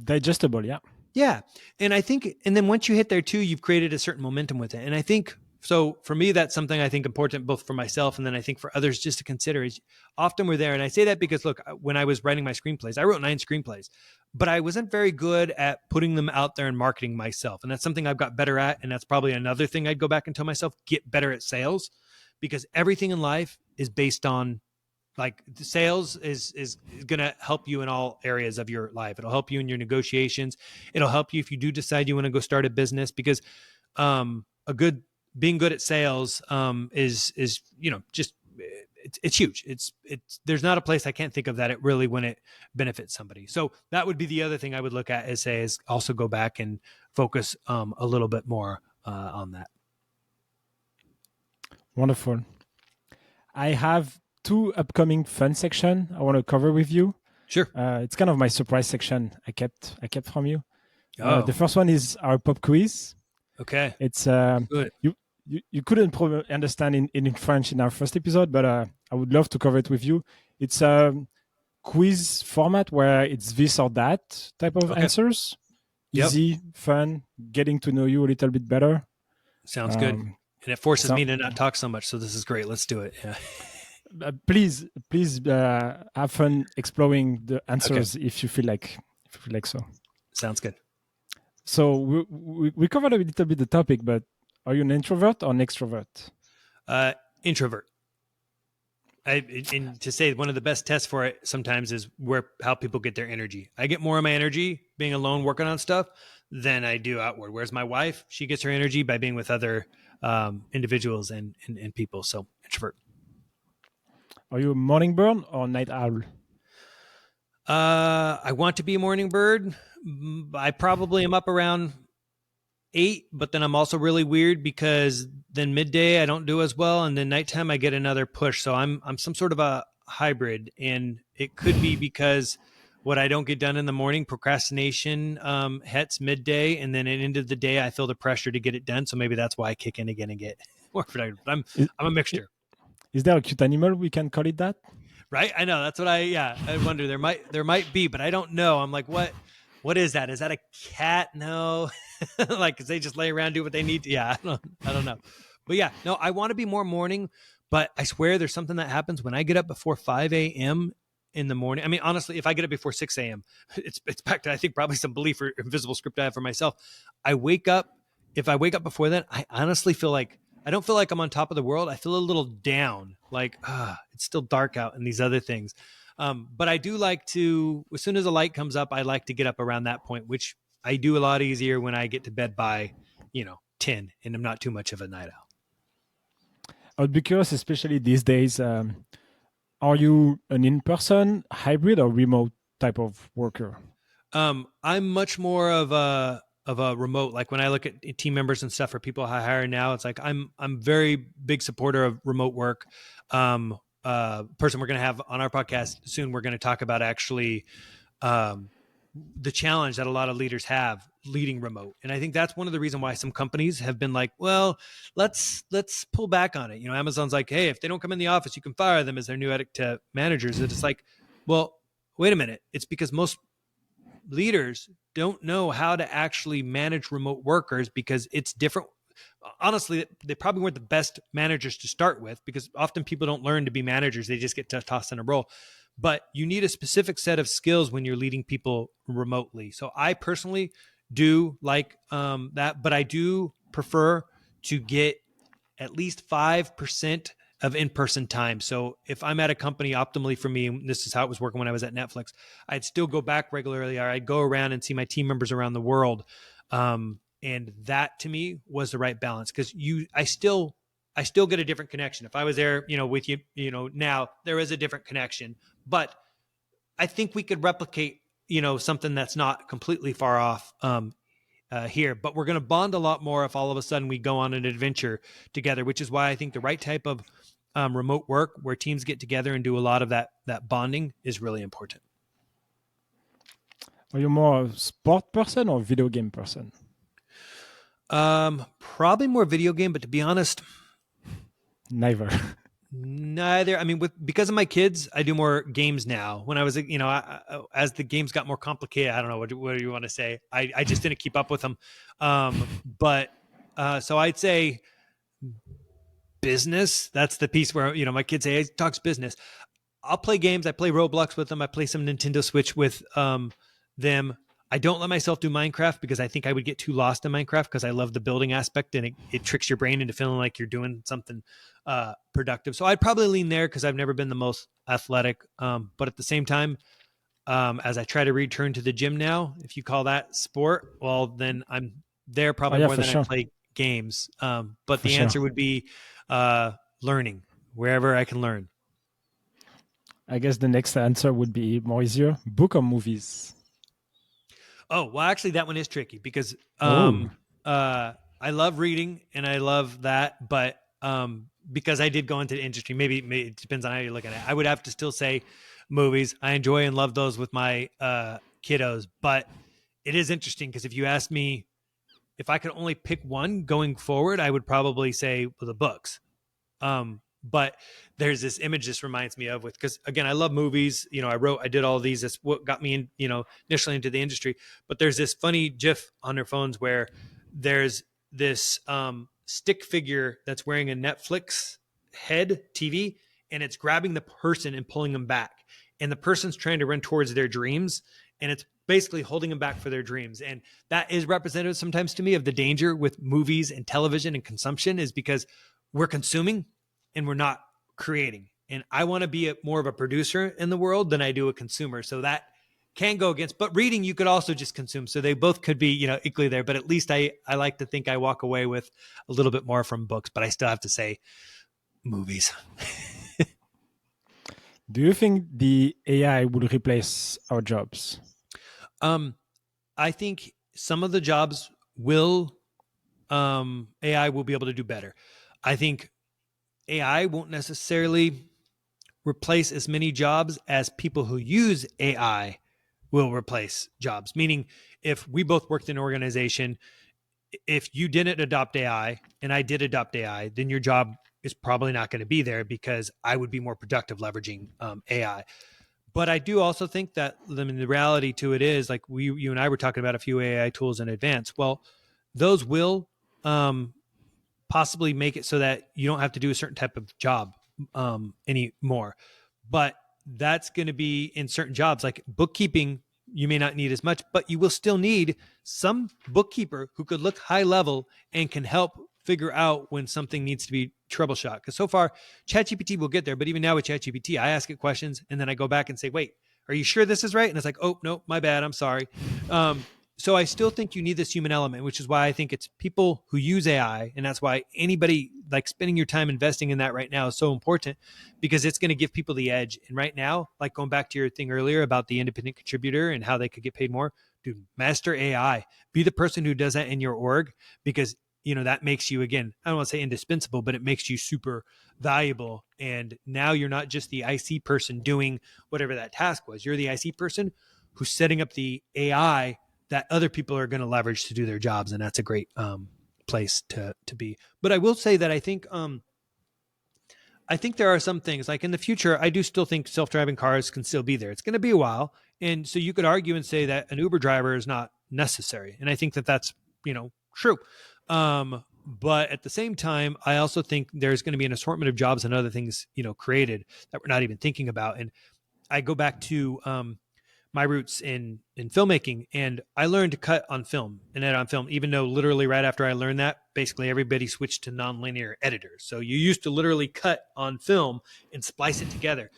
Digestible, yeah. Yeah. And I think, and then once you hit there too, you've created a certain momentum with it. And I think, so for me, that's something I think important both for myself and then I think for others just to consider is often we're there. And I say that because look, when I was writing my screenplays, I wrote 9 screenplays, but I wasn't very good at putting them out there and marketing myself. And that's something I've got better at. And that's probably another thing I'd go back and tell myself, get better at sales, because everything in life is based on, like, the sales is going to help you in all areas of your life. It'll help you in your negotiations. It'll help you if you do decide you want to go start a business, because being good at sales is just it's huge. It's there's not a place I can't think of that it really when it benefits somebody. So that would be the other thing I would look at is also go back and focus a little bit more on that. Wonderful. I have 2 upcoming fun section I want to cover with you. Sure. It's kind of my surprise section I kept from you. Oh. The first one is our pop quiz. Okay. It's good. You couldn't probably understand in French in our first episode, but I would love to cover it with you. It's a quiz format where it's this or that type of answers. Easy, fun, getting to know you a little bit better. Sounds good. And it forces me to not talk so much. So this is great. Let's do it. Yeah. Please have fun exploring the answers if you feel like so. Sounds good. So we covered a little bit the topic, but are you an introvert or an extrovert? Introvert. And to say one of the best tests for it sometimes is how people get their energy. I get more of my energy being alone working on stuff than I do outward. Whereas my wife, she gets her energy by being with other individuals and people. So introvert. Are you a morning bird or night owl? I want to be a morning bird. I probably am up around 8, but then I'm also really weird because then midday I don't do as well, and then nighttime I get another push. So I'm some sort of a hybrid, and it could be because what I don't get done in the morning, procrastination hits midday, and then at the end of the day I feel the pressure to get it done. So maybe that's why I kick in again and get more productive. I'm a mixture. Is there a cute animal we can call it that? Right? I know. That's what I wonder. There might be, but I don't know. I'm like, what is that? Is that a cat? No. Like, cause they just lay around, do what they need to. Yeah. I don't know. But yeah, no, I want to be more morning, but I swear there's something that happens when I get up before 5 a.m. in the morning. I mean, honestly, if I get up before 6 a.m., it's back to, I think, probably some belief or invisible script I have for myself. If I wake up before that, I honestly feel like, I don't feel like I'm on top of the world. I feel a little down, like it's still dark out and these other things. But I do like to, as soon as the light comes up, I like to get up around that point, which I do a lot easier when I get to bed by, 10 and I'm not too much of a night owl. I would be curious, especially these days, are you an in-person, hybrid, or remote type of worker? I'm much more of a remote. Like when I look at team members and stuff for people I hire now, it's like I'm very big supporter of remote work. Person we're going to have on our podcast soon, we're going to talk about actually the challenge that a lot of leaders have leading remote. And I think that's one of the reasons why some companies have been like, well, let's pull back on it. Amazon's like, hey, if they don't come in the office, you can fire them as their new edict to managers. It's like, well, wait a minute. It's because most leaders don't know how to actually manage remote workers because it's different. Honestly, they probably weren't the best managers to start with because often people don't learn to be managers. They just get tossed in a role. But you need a specific set of skills when you're leading people remotely. So I personally do like that, but I do prefer to get at least 5% of in-person time. So if I'm at a company, optimally for me, and this is how it was working when I was at Netflix, I'd still go back regularly, or I'd go around and see my team members around the world. And that to me was the right balance because I still get a different connection. If I was there, with you, now there is a different connection, but I think we could replicate, something that's not completely far off here, but we're going to bond a lot more if all of a sudden we go on an adventure together, which is why I think the right type of remote work where teams get together and do a lot of that bonding is really important. Are you more a sport person or video game person? Probably more video game, but to be honest, neither. Neither. I mean, because of my kids, I do more games now. When I was, as the games got more complicated, I don't know what do you want to say. I just didn't keep up with them. But so I'd say business. That's the piece where my kids say, "Hey, talks business." I'll play games. I play Roblox with them. I play some Nintendo Switch with them. I don't let myself do Minecraft because I think I would get too lost in Minecraft because I love the building aspect and it tricks your brain into feeling like you're doing something productive. So I'd probably lean there because I've never been the most athletic. But at the same time, as I try to return to the gym now, if you call that sport, well, then I'm there probably more than I play games. But the answer would be learning wherever I can learn. I guess the next answer would be more easier. Book or movies? Oh, well, actually, that one is tricky because I love reading and I love that. But because I did go into the industry, maybe it depends on how you're looking at it. I would have to still say movies. I enjoy and love those with my kiddos. But it is interesting because if you ask me if I could only pick one going forward, I would probably say the books. But there's this image this reminds me of because again, I love movies. I did all these. That's what got me in, initially into the industry. But there's this funny GIF on their phones where there's this stick figure that's wearing a Netflix head TV, and it's grabbing the person and pulling them back. And the person's trying to run towards their dreams, and it's basically holding them back for their dreams. And that is representative sometimes to me of the danger with movies and television and consumption is because we're consuming and we're not creating. And I want to be more of a producer in the world than I do a consumer. So that can go against, but reading, you could also just consume. So they both could be, equally there, but at least I like to think I walk away with a little bit more from books, but I still have to say movies. Do you think the AI will replace our jobs? I think some of the jobs AI will be able to do better. I think AI won't necessarily replace as many jobs as people who use AI will replace jobs. Meaning, if we both worked in an organization, if you didn't adopt AI and I did adopt AI, then your job is probably not going to be there because I would be more productive leveraging AI. But I do also think that the reality to it is like you and I were talking about a few AI tools in advance. Well, those will possibly make it so that you don't have to do a certain type of job anymore. But that's going to be in certain jobs like bookkeeping. You may not need as much, but you will still need some bookkeeper who could look high level and can help figure out when something needs to be troubleshot. Because so far, ChatGPT will get there. But even now with ChatGPT, I ask it questions and then I go back and say, wait, are you sure this is right? And it's like, oh, no, my bad. I'm sorry. So I still think you need this human element, which is why I think it's people who use AI. And that's why anybody like spending your time investing in that right now is so important because it's going to give people the edge. And right now, like going back to your thing earlier about the independent contributor and how they could get paid more, dude, master AI, be the person who does that in your org because that makes you, again, I don't want to say indispensable, but it makes you super valuable. And now you're not just the IC person doing whatever that task was. You're the IC person who's setting up the AI that other people are going to leverage to do their jobs. And that's a great place to be. But I will say that I think there are some things like in the future, I do still think self-driving cars can still be there. It's going to be a while. And so you could argue and say that an Uber driver is not necessary. And I think that that's, true. But at the same time, I also think there's going to be an assortment of jobs and other things, created that we're not even thinking about. And I go back to my roots in filmmaking, and I learned to cut on film and edit on film, even though literally right after I learned that, basically everybody switched to nonlinear editors. So you used to literally cut on film and splice it together.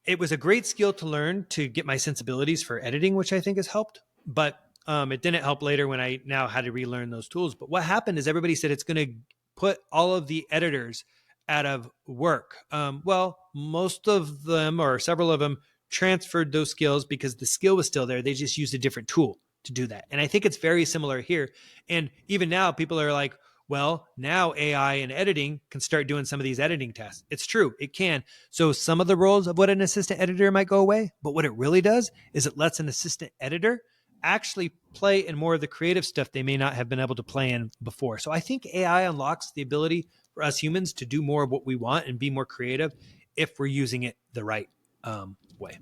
It was a great skill to learn to get my sensibilities for editing, which I think has helped, but it didn't help later when I now had to relearn those tools. But what happened is everybody said it's going to put all of the editors out of work. Well, most of them or several of them transferred those skills because the skill was still there. They just used a different tool to do that. And I think it's very similar here. And even now people are like, well, now AI and editing can start doing some of these editing tasks. It's true. It can. So some of the roles of what an assistant editor might go away, but what it really does is it lets an assistant editor actually play in more of the creative stuff they may not have been able to play in before. So I think AI unlocks the ability for us humans to do more of what we want and be more creative if we're using it the right way.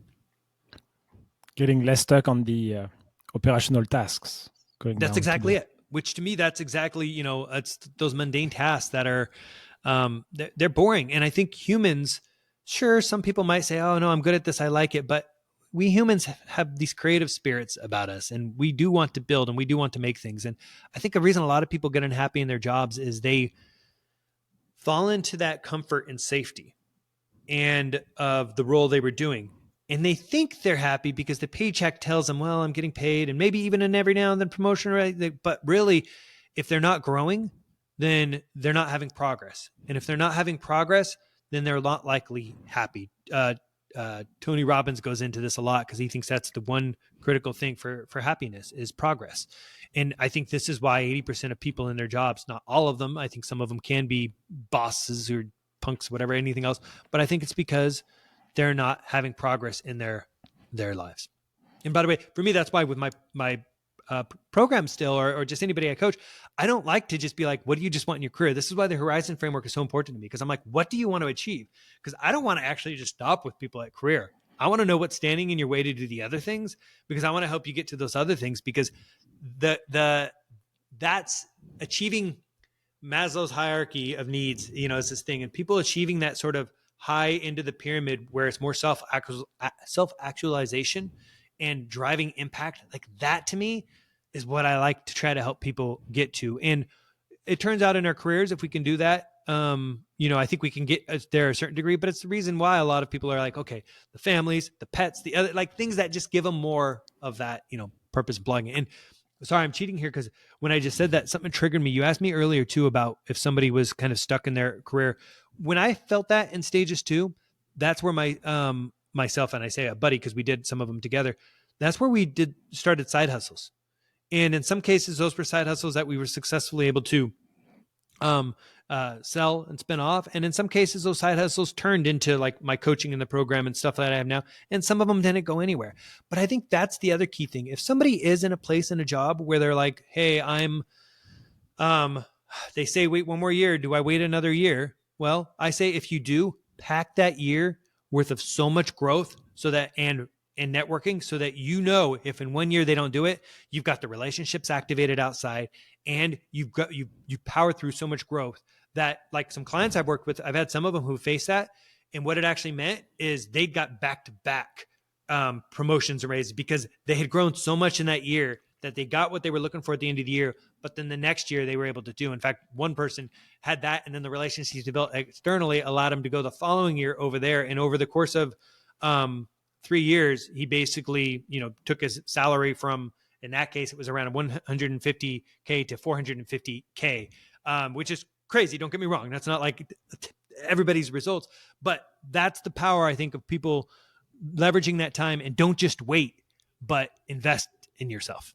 Getting less stuck on the operational tasks. That's exactly it. Which to me, that's exactly, it's those mundane tasks that are, they're boring. And I think humans, sure, some people might say, oh no, I'm good at this, I like it. But we humans have these creative spirits about us, and we do want to build and we do want to make things. And I think a reason a lot of people get unhappy in their jobs is they fall into that comfort and safety and of the role they were doing. And they think they're happy because the paycheck tells them, well, I'm getting paid, and maybe even an every now and then promotion, right? But really, if they're not growing, then they're not having progress. And if they're not having progress, then they're not likely happy. Tony Robbins goes into this a lot because he thinks that's the one critical thing for happiness is progress. And I think this is why 80% of people in their jobs, not all of them, I think some of them can be bosses or punks, whatever, anything else. But I think it's because they're not having progress in their lives. And by the way, for me, that's why with my program still, or just anybody I coach, I don't like to just be like, what do you just want in your career? This is why the Horizon framework is so important to me, because I'm like, what do you want to achieve? Because I don't want to actually just stop with people at career. I want to know what's standing in your way to do the other things, because I want to help you get to those other things, because that's achieving Maslow's hierarchy of needs, is this thing, and people achieving that sort of high into the pyramid where it's more self-actualization and driving impact, like that to me is what I like to try to help people get to. And it turns out in our careers, if we can do that, I think we can get there a certain degree, but it's the reason why a lot of people are like, okay, the families, the pets, the other, like things that just give them more of that, purpose plugging. And sorry, I'm cheating here, because when I just said that, something triggered me. You asked me earlier too about if somebody was kind of stuck in their career. When I felt that in stages 2, that's where myself and I say a buddy, because we did some of them together. That's where we started side hustles. And in some cases, those were side hustles that we were successfully able to sell and spin off. And in some cases, those side hustles turned into like my coaching in the program and stuff that I have now. And some of them didn't go anywhere. But I think that's the other key thing. If somebody is in a place in a job where they're like, hey, they say, wait one more year. Do I wait another year? Well, I say, if you do, pack that year worth of so much growth and networking, so that if in 1 year they don't do it, you've got the relationships activated outside, and you power through so much growth that, like some clients I've worked with, I've had some of them who face that. And what it actually meant is they got back-to-back promotions and raises, because they had grown so much in that year that they got what they were looking for at the end of the year. But then the next year they were able to do. In fact, one person had that, and then the relationships developed externally allowed him to go the following year over there. And over the course of 3 years, he basically, took his salary from, in that case, it was around 150K to 450K, which is crazy. Don't get me wrong. That's not like everybody's results, but that's the power, I think, of people leveraging that time, and don't just wait, but invest in yourself.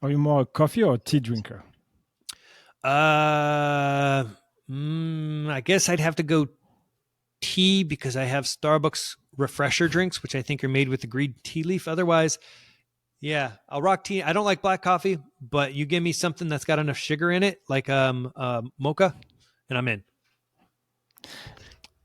Are you more a coffee or a tea drinker? I guess I'd have to go tea, because I have Starbucks refresher drinks, which I think are made with the green tea leaf. Otherwise, yeah, I'll rock tea. I don't like black coffee, but you give me something that's got enough sugar in it, like mocha, and I'm in.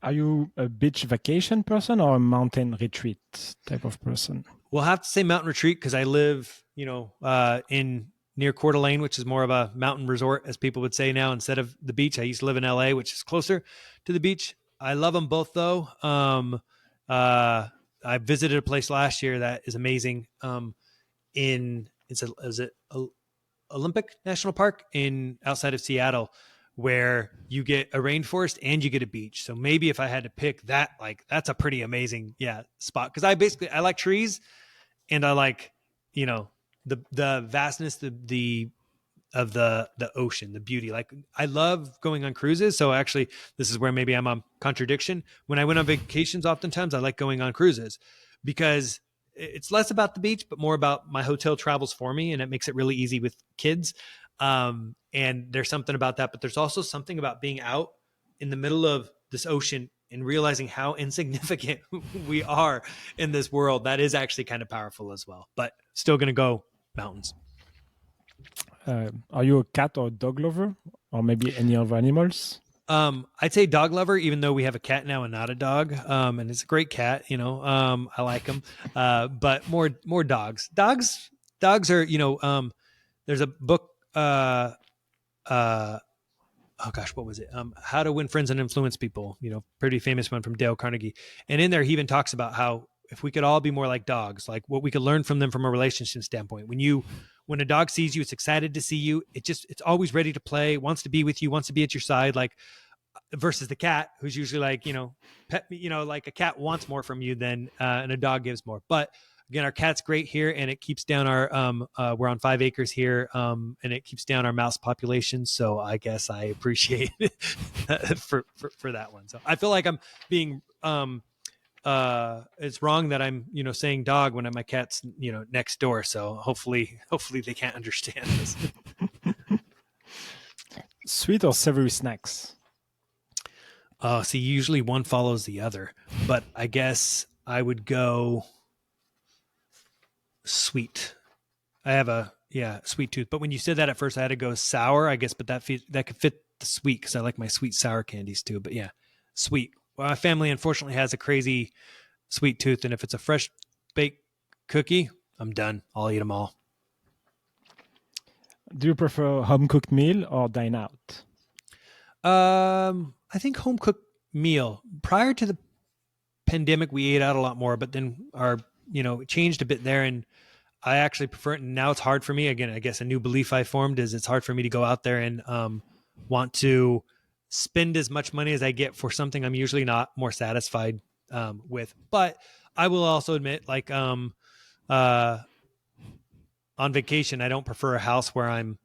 Are you a beach vacation person or a mountain retreat type of person? We'll have to say mountain retreat, because I live, in near Coeur d'Alene, which is more of a mountain resort, as people would say now, instead of the beach. I used to live in LA, which is closer to the beach. I love them both, though. I visited a place last year that is amazing. Is it Olympic National Park outside of Seattle, where you get a rainforest and you get a beach. So maybe if I had to pick that, like, that's a pretty amazing, spot. Cause I like trees, and I like, the vastness, of the ocean, the beauty. Like, I love going on cruises. So actually, this is where maybe I'm a contradiction. When I went on vacations, oftentimes I like going on cruises, because it's less about the beach, but more about my hotel travels for me, and it makes it really easy with kids. And there's something about that, but there's also something about being out in the middle of this ocean and realizing how insignificant we are in this world. That is actually kind of powerful as well, but still going to go mountains. Are you a cat or dog lover? or maybe any other animals? I'd say dog lover, even though we have a cat now and not a dog. And it's a great cat, I like him. But more dogs. Dogs are, there's a book, oh gosh, what was it? How to Win Friends and Influence People, pretty famous one from Dale Carnegie. And in there, he even talks about how if we could all be more like dogs, like what we could learn from them from a relationship standpoint. When a dog sees you, it's excited to see you. It's always ready to play, wants to be with you, wants to be at your side, like versus the cat, who's usually like, pet, like a cat wants more from you than, and a dog gives more. But again, our cat's great here, and it keeps down our, we're on 5 acres here, and it keeps down our mouse population. So I guess I appreciate it for that one. So I feel like I'm being, it's wrong that I'm, saying dog when my cat's, next door. So hopefully they can't understand this. Sweet or savory snacks? See, usually one follows the other, but I guess I would go sweet. I have a sweet tooth, but when you said that at first, I had to go sour, I guess, but that could fit the sweet because I like my sweet sour candies too. But yeah, sweet. Well, my family unfortunately has a crazy sweet tooth, and if it's a fresh baked cookie, I'm done. I'll eat them all. Do you prefer home cooked meal or dine out? I think home cooked meal. Prior to the pandemic, we ate out a lot more, but then it changed a bit there, and I actually prefer it. And now it's hard for me. Again, I guess a new belief I formed is it's hard for me to go out there and want to spend as much money as I get for something I'm usually not more satisfied with. But I will also admit, like on vacation, I don't prefer a house where I'm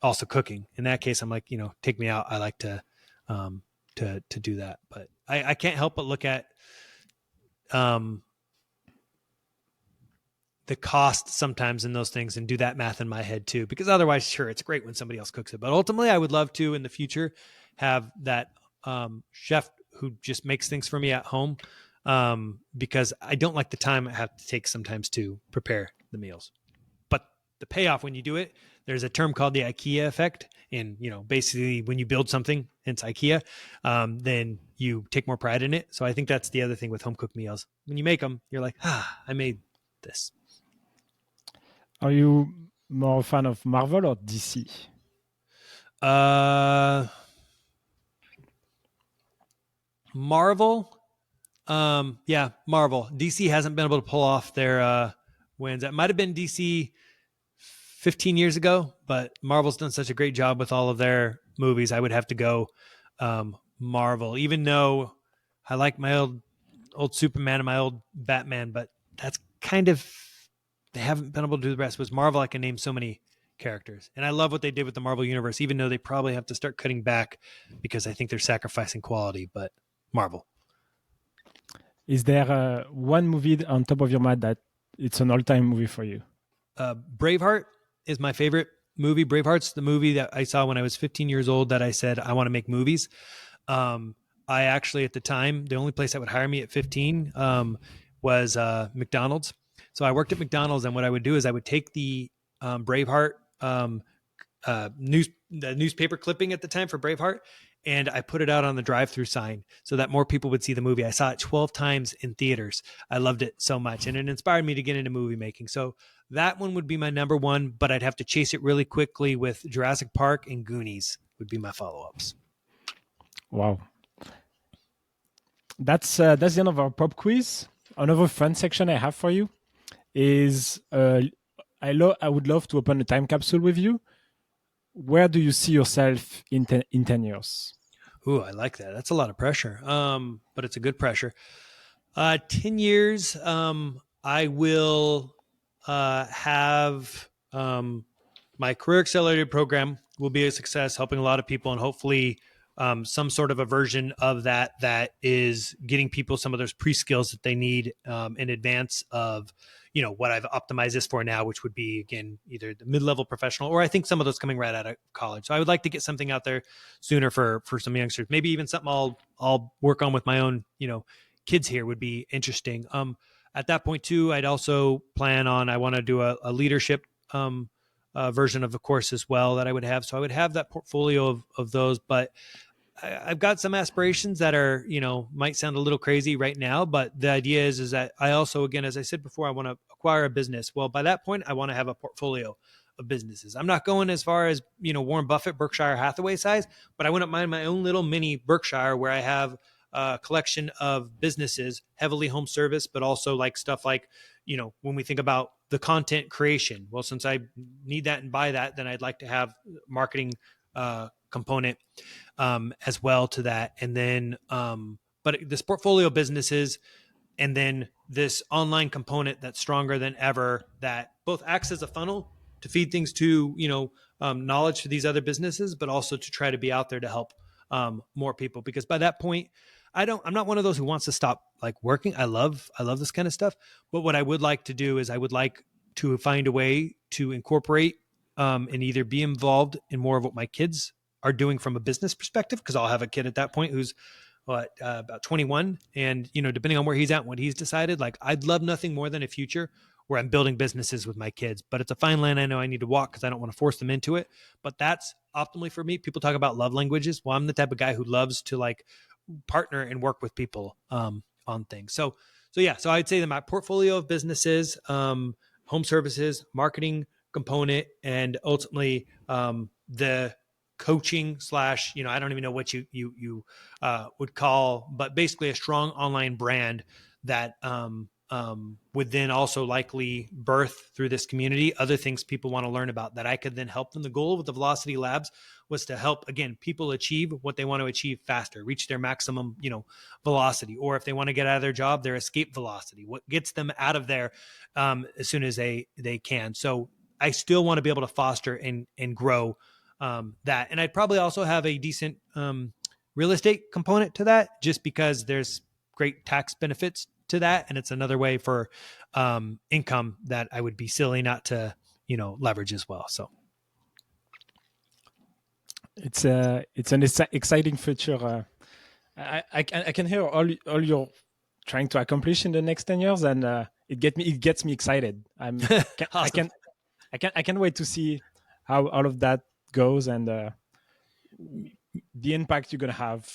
also cooking. In that case, I'm like, take me out. I like to do that, but I can't help but look at the cost sometimes in those things and do that math in my head too, because otherwise, sure, it's great when somebody else cooks it, but ultimately I would love to in the future have that chef who just makes things for me at home, because I don't like the time I have to take sometimes to prepare the meals. But the payoff when you do it, there's a term called the IKEA effect. And, basically when you build something, it's IKEA, then you take more pride in it. So I think that's the other thing with home cooked meals. When you make them, you're like, I made this. Are you more a fan of Marvel or DC? Marvel. Yeah, Marvel. DC hasn't been able to pull off their wins. That might have been DC 15 years ago, but Marvel's done such a great job with all of their movies. I would have to go Marvel, even though I like my old Superman and my old Batman, but that's kind of, they haven't been able to do the rest. With Marvel, I can name so many characters, and I love what they did with the Marvel universe, even though they probably have to start cutting back because I think they're sacrificing quality. But Marvel. Is there one movie on top of your mind that it's an all-time movie for you? Braveheart is my favorite movie. Braveheart's the movie that I saw when I was 15 years old that I said, I want to make movies. I actually, at the time, the only place that would hire me at 15 was McDonald's. So I worked at McDonald's, and what I would do is I would take the Braveheart the newspaper clipping at the time for Braveheart, and I put it out on the drive-through sign so that more people would see the movie. I saw it 12 times in theaters. I loved it so much, and it inspired me to get into movie making. So that one would be my number one, but I'd have to chase it really quickly with Jurassic Park and Goonies would be my follow-ups. Wow. That's the end of our pop quiz. Another fun section I have for you is I would love to open a time capsule with you. Where do you see yourself in 10 years? Ooh, I like that. That's a lot of pressure, but it's a good pressure. 10 years, I will have my Career Accelerator program will be a success, helping a lot of people, and hopefully some sort of a version of that is getting people some of those pre-skills that they need in advance of what I've optimized this for now, which would be, again, either the mid-level professional, or I think some of those coming right out of college. So I would like to get something out there sooner for some youngsters. Maybe even something I'll work on with my own, kids here would be interesting. At that point too, I'd also plan on, I want to do a leadership version of the course as well that I would have. So I would have that portfolio of those, but I've got some aspirations that are, might sound a little crazy right now, but the idea is that I also, again, as I said before, I want to acquire a business. Well, by that point, I want to have a portfolio of businesses. I'm not going as far as, Warren Buffett, Berkshire Hathaway size, but I wouldn't mind my own little mini Berkshire where I have a collection of businesses, heavily home service, but also like stuff like, when we think about the content creation, well, since I need that and buy that, then I'd like to have marketing component as well to that. And then, but this portfolio of businesses and then this online component that's stronger than ever that both acts as a funnel to feed things to, knowledge for these other businesses, but also to try to be out there to help more people. Because by that point, I'm not one of those who wants to stop like working. I love this kind of stuff. But what I would like to do is I would like to find a way to incorporate and either be involved in more of what my kids are doing from a business perspective, because I'll have a kid at that point who's about 21, and depending on where he's at and what he's decided, like I'd love nothing more than a future where I'm building businesses with my kids. But it's a fine line I know I need to walk because I don't want to force them into it. But that's optimally for me. People talk about love languages. Well, I'm the type of guy who loves to like partner and work with people on things. So I'd say that my portfolio of businesses, home services, marketing component, and ultimately the coaching / I don't even know what you would call, but basically a strong online brand that would then also likely birth through this community other things people want to learn about that I could then help them. The goal with the Velocity Labs was to help, again, people achieve what they want to achieve faster, reach their maximum, velocity, or if they want to get out of their job, their escape velocity, what gets them out of there as soon as they can. So I still want to be able to foster and grow that. And I'd probably also have a decent real estate component to that, just because there's great tax benefits to that. And it's another way for income that I would be silly not to, leverage as well. So it's an exciting future. I can hear all you're trying to accomplish in the next 10 years, and it gets me excited. Awesome. I can't wait to see how all of that goes and the impact you're gonna have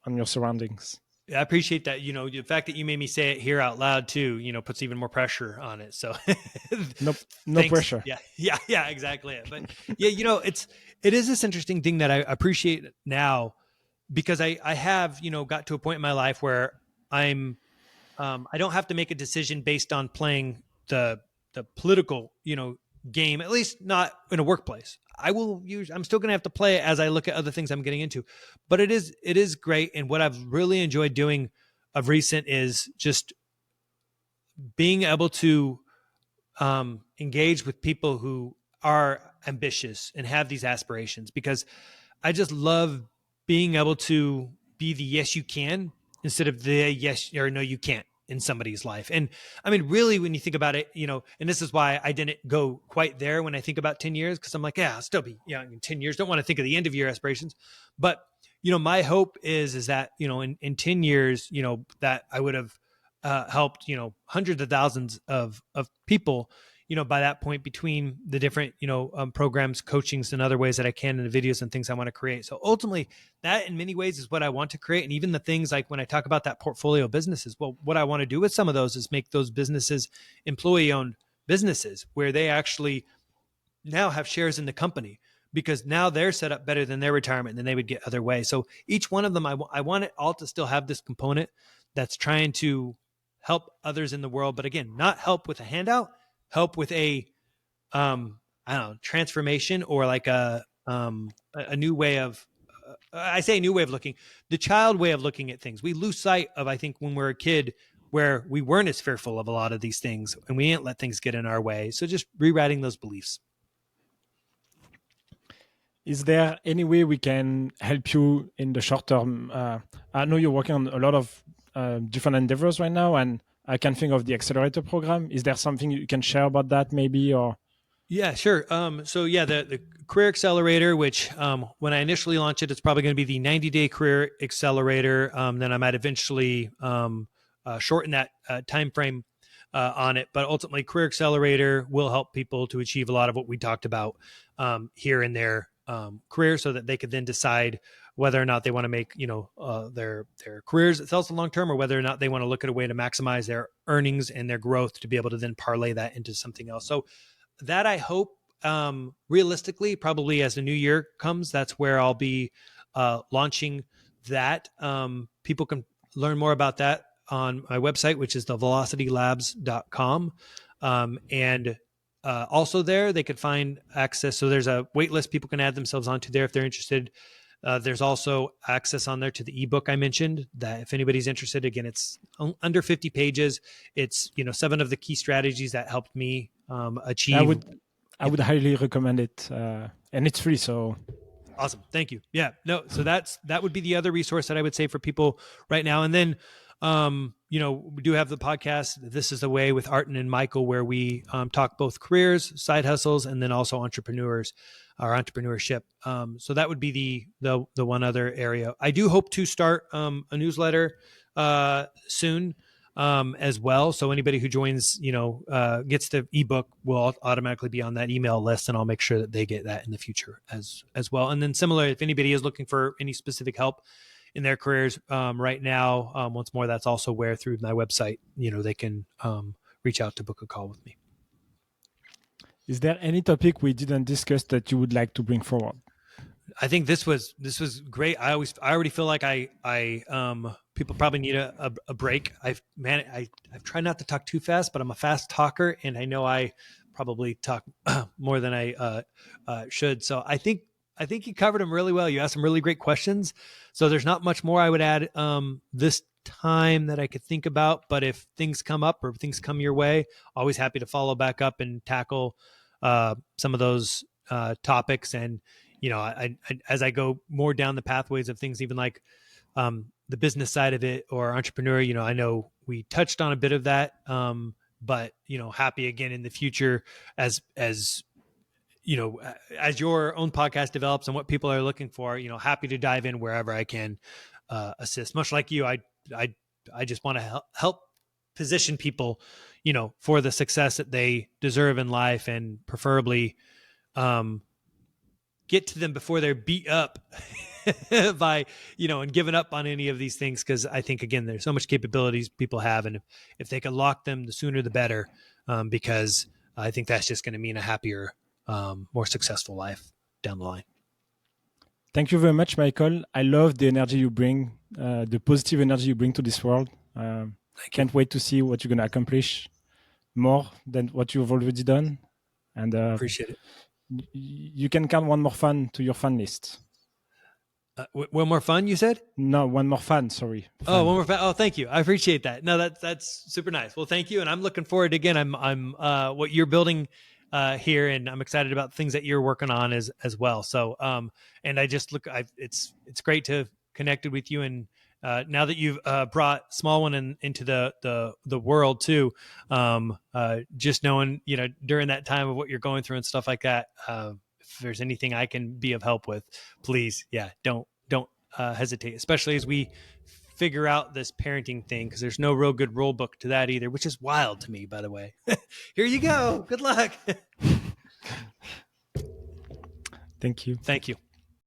on your surroundings. I appreciate that. The fact that you made me say it here out loud too, puts even more pressure on it. So no pressure. Yeah, exactly. But yeah, it is this interesting thing that I appreciate now, because I have, got to a point in my life where I don't have to make a decision based on playing the political, game, at least not in a workplace. I'm still going to have to play it as I look at other things I'm getting into, but it is great. And what I've really enjoyed doing of recent is just being able to engage with people who are ambitious and have these aspirations, because I just love being able to be the yes you can instead of the yes or no you can't in somebody's life. And I mean, really, when you think about it, and this is why I didn't go quite there when I think about 10 years, because I'm like, yeah, I'll still be young in 10 years. Don't want to think of the end of your aspirations. But, my hope is that, in 10 years, that I would have helped, hundreds of thousands of people, by that point, between the different, programs, coachings, and other ways that I can in the videos and things I want to create. So ultimately, that in many ways is what I want to create. And even the things like when I talk about that portfolio of businesses, well, what I want to do with some of those is make those businesses employee-owned businesses where they actually now have shares in the company, because now they're set up better than their retirement than they would get other ways. So each one of them, I want it all to still have this component that's trying to help others in the world. But again, not help with a handout, help with a, transformation, or like a new way of, I say a new way of looking, the child way of looking at things. We lose sight of, I think, when we're a kid, where we weren't as fearful of a lot of these things and we didn't let things get in our way. So just rewriting those beliefs. Is there any way we can help you in the short term? I know you're working on a lot of different endeavors right now, and I can think of the accelerator program. Is there something you can share about that maybe? Or yeah, sure. So yeah, the Career Accelerator, which when I initially launched it, it's probably going to be the 90-day Career Accelerator. Then I might eventually shorten that time frame on it. But ultimately, Career Accelerator will help people to achieve a lot of what we talked about here in their career, so that they could then decide whether or not they want to make, their careers itself long term, or whether or not they want to look at a way to maximize their earnings and their growth to be able to then parlay that into something else. So that, I hope, realistically, probably as the new year comes, that's where I'll be launching that. People can learn more about that on my website, which is thevelocitylabs.com. And also there, they could find access. So there's a wait list people can add themselves onto there if they're interested. There's also access on there to the ebook I mentioned, that if anybody's interested, again, it's under 50 pages. It's, 7 of the key strategies that helped me achieve. I would highly recommend it. And it's free. So awesome. Thank you. Yeah, no. So that would be the other resource that I would say for people right now. And then, we do have the podcast, This is the Way, with Artin and Michael, where we talk both careers, side hustles, and then also entrepreneurs, or entrepreneurship. So that would be the one other area. I do hope to start a newsletter soon as well. So anybody who joins, gets the ebook will automatically be on that email list, and I'll make sure that they get that in the future as well. And then similar, if anybody is looking for any specific help in their careers right now, once more, that's also where through my website, they can reach out to book a call with me. Is there any topic we didn't discuss that you would like to bring forward? I think this was great. I already feel like I people probably need a break. I've tried not to talk too fast, but I'm a fast talker, and I know I probably talk more than I should. So I think you covered them really well. You asked some really great questions. So there's not much more I would add this time that I could think about. But if things come up or things come your way, always happy to follow back up and tackle some of those topics. And I as I go more down the pathways of things, even like the business side of it or entrepreneur, I know we touched on a bit of that, but happy again in the future as your own podcast develops and what people are looking for, happy to dive in wherever I can assist. Much like you, I just want to help position people, for the success that they deserve in life, and preferably get to them before they're beat up by, and given up on any of these things. Cause I think, again, there's so much capabilities people have, and if they can lock them, the sooner the better. Because I think that's just going to mean a happier, more successful life down the line. Thank you very much, Michael. I love the energy you bring, the positive energy you bring to this world. I can't wait to see what you're going to accomplish more than what you've already done. And appreciate it. You can count one more fan to your fan list. One more fun, you said? No, one more fan. Sorry. Fan. Oh, one more fan. Oh, thank you. I appreciate that. No, that's super nice. Well, thank you, and I'm looking forward. Again, I'm what you're building here, and I'm excited about things that you're working on as well. So, and I just it's great to have connected with you, and now that you've brought Small One into the world too, just knowing during that time of what you're going through and stuff like that. If there's anything I can be of help with, please, don't hesitate, especially as we figure out this parenting thing, because there's no real good rule book to that either, which is wild to me, by the way. Here you go. Good luck. Thank you. Thank you.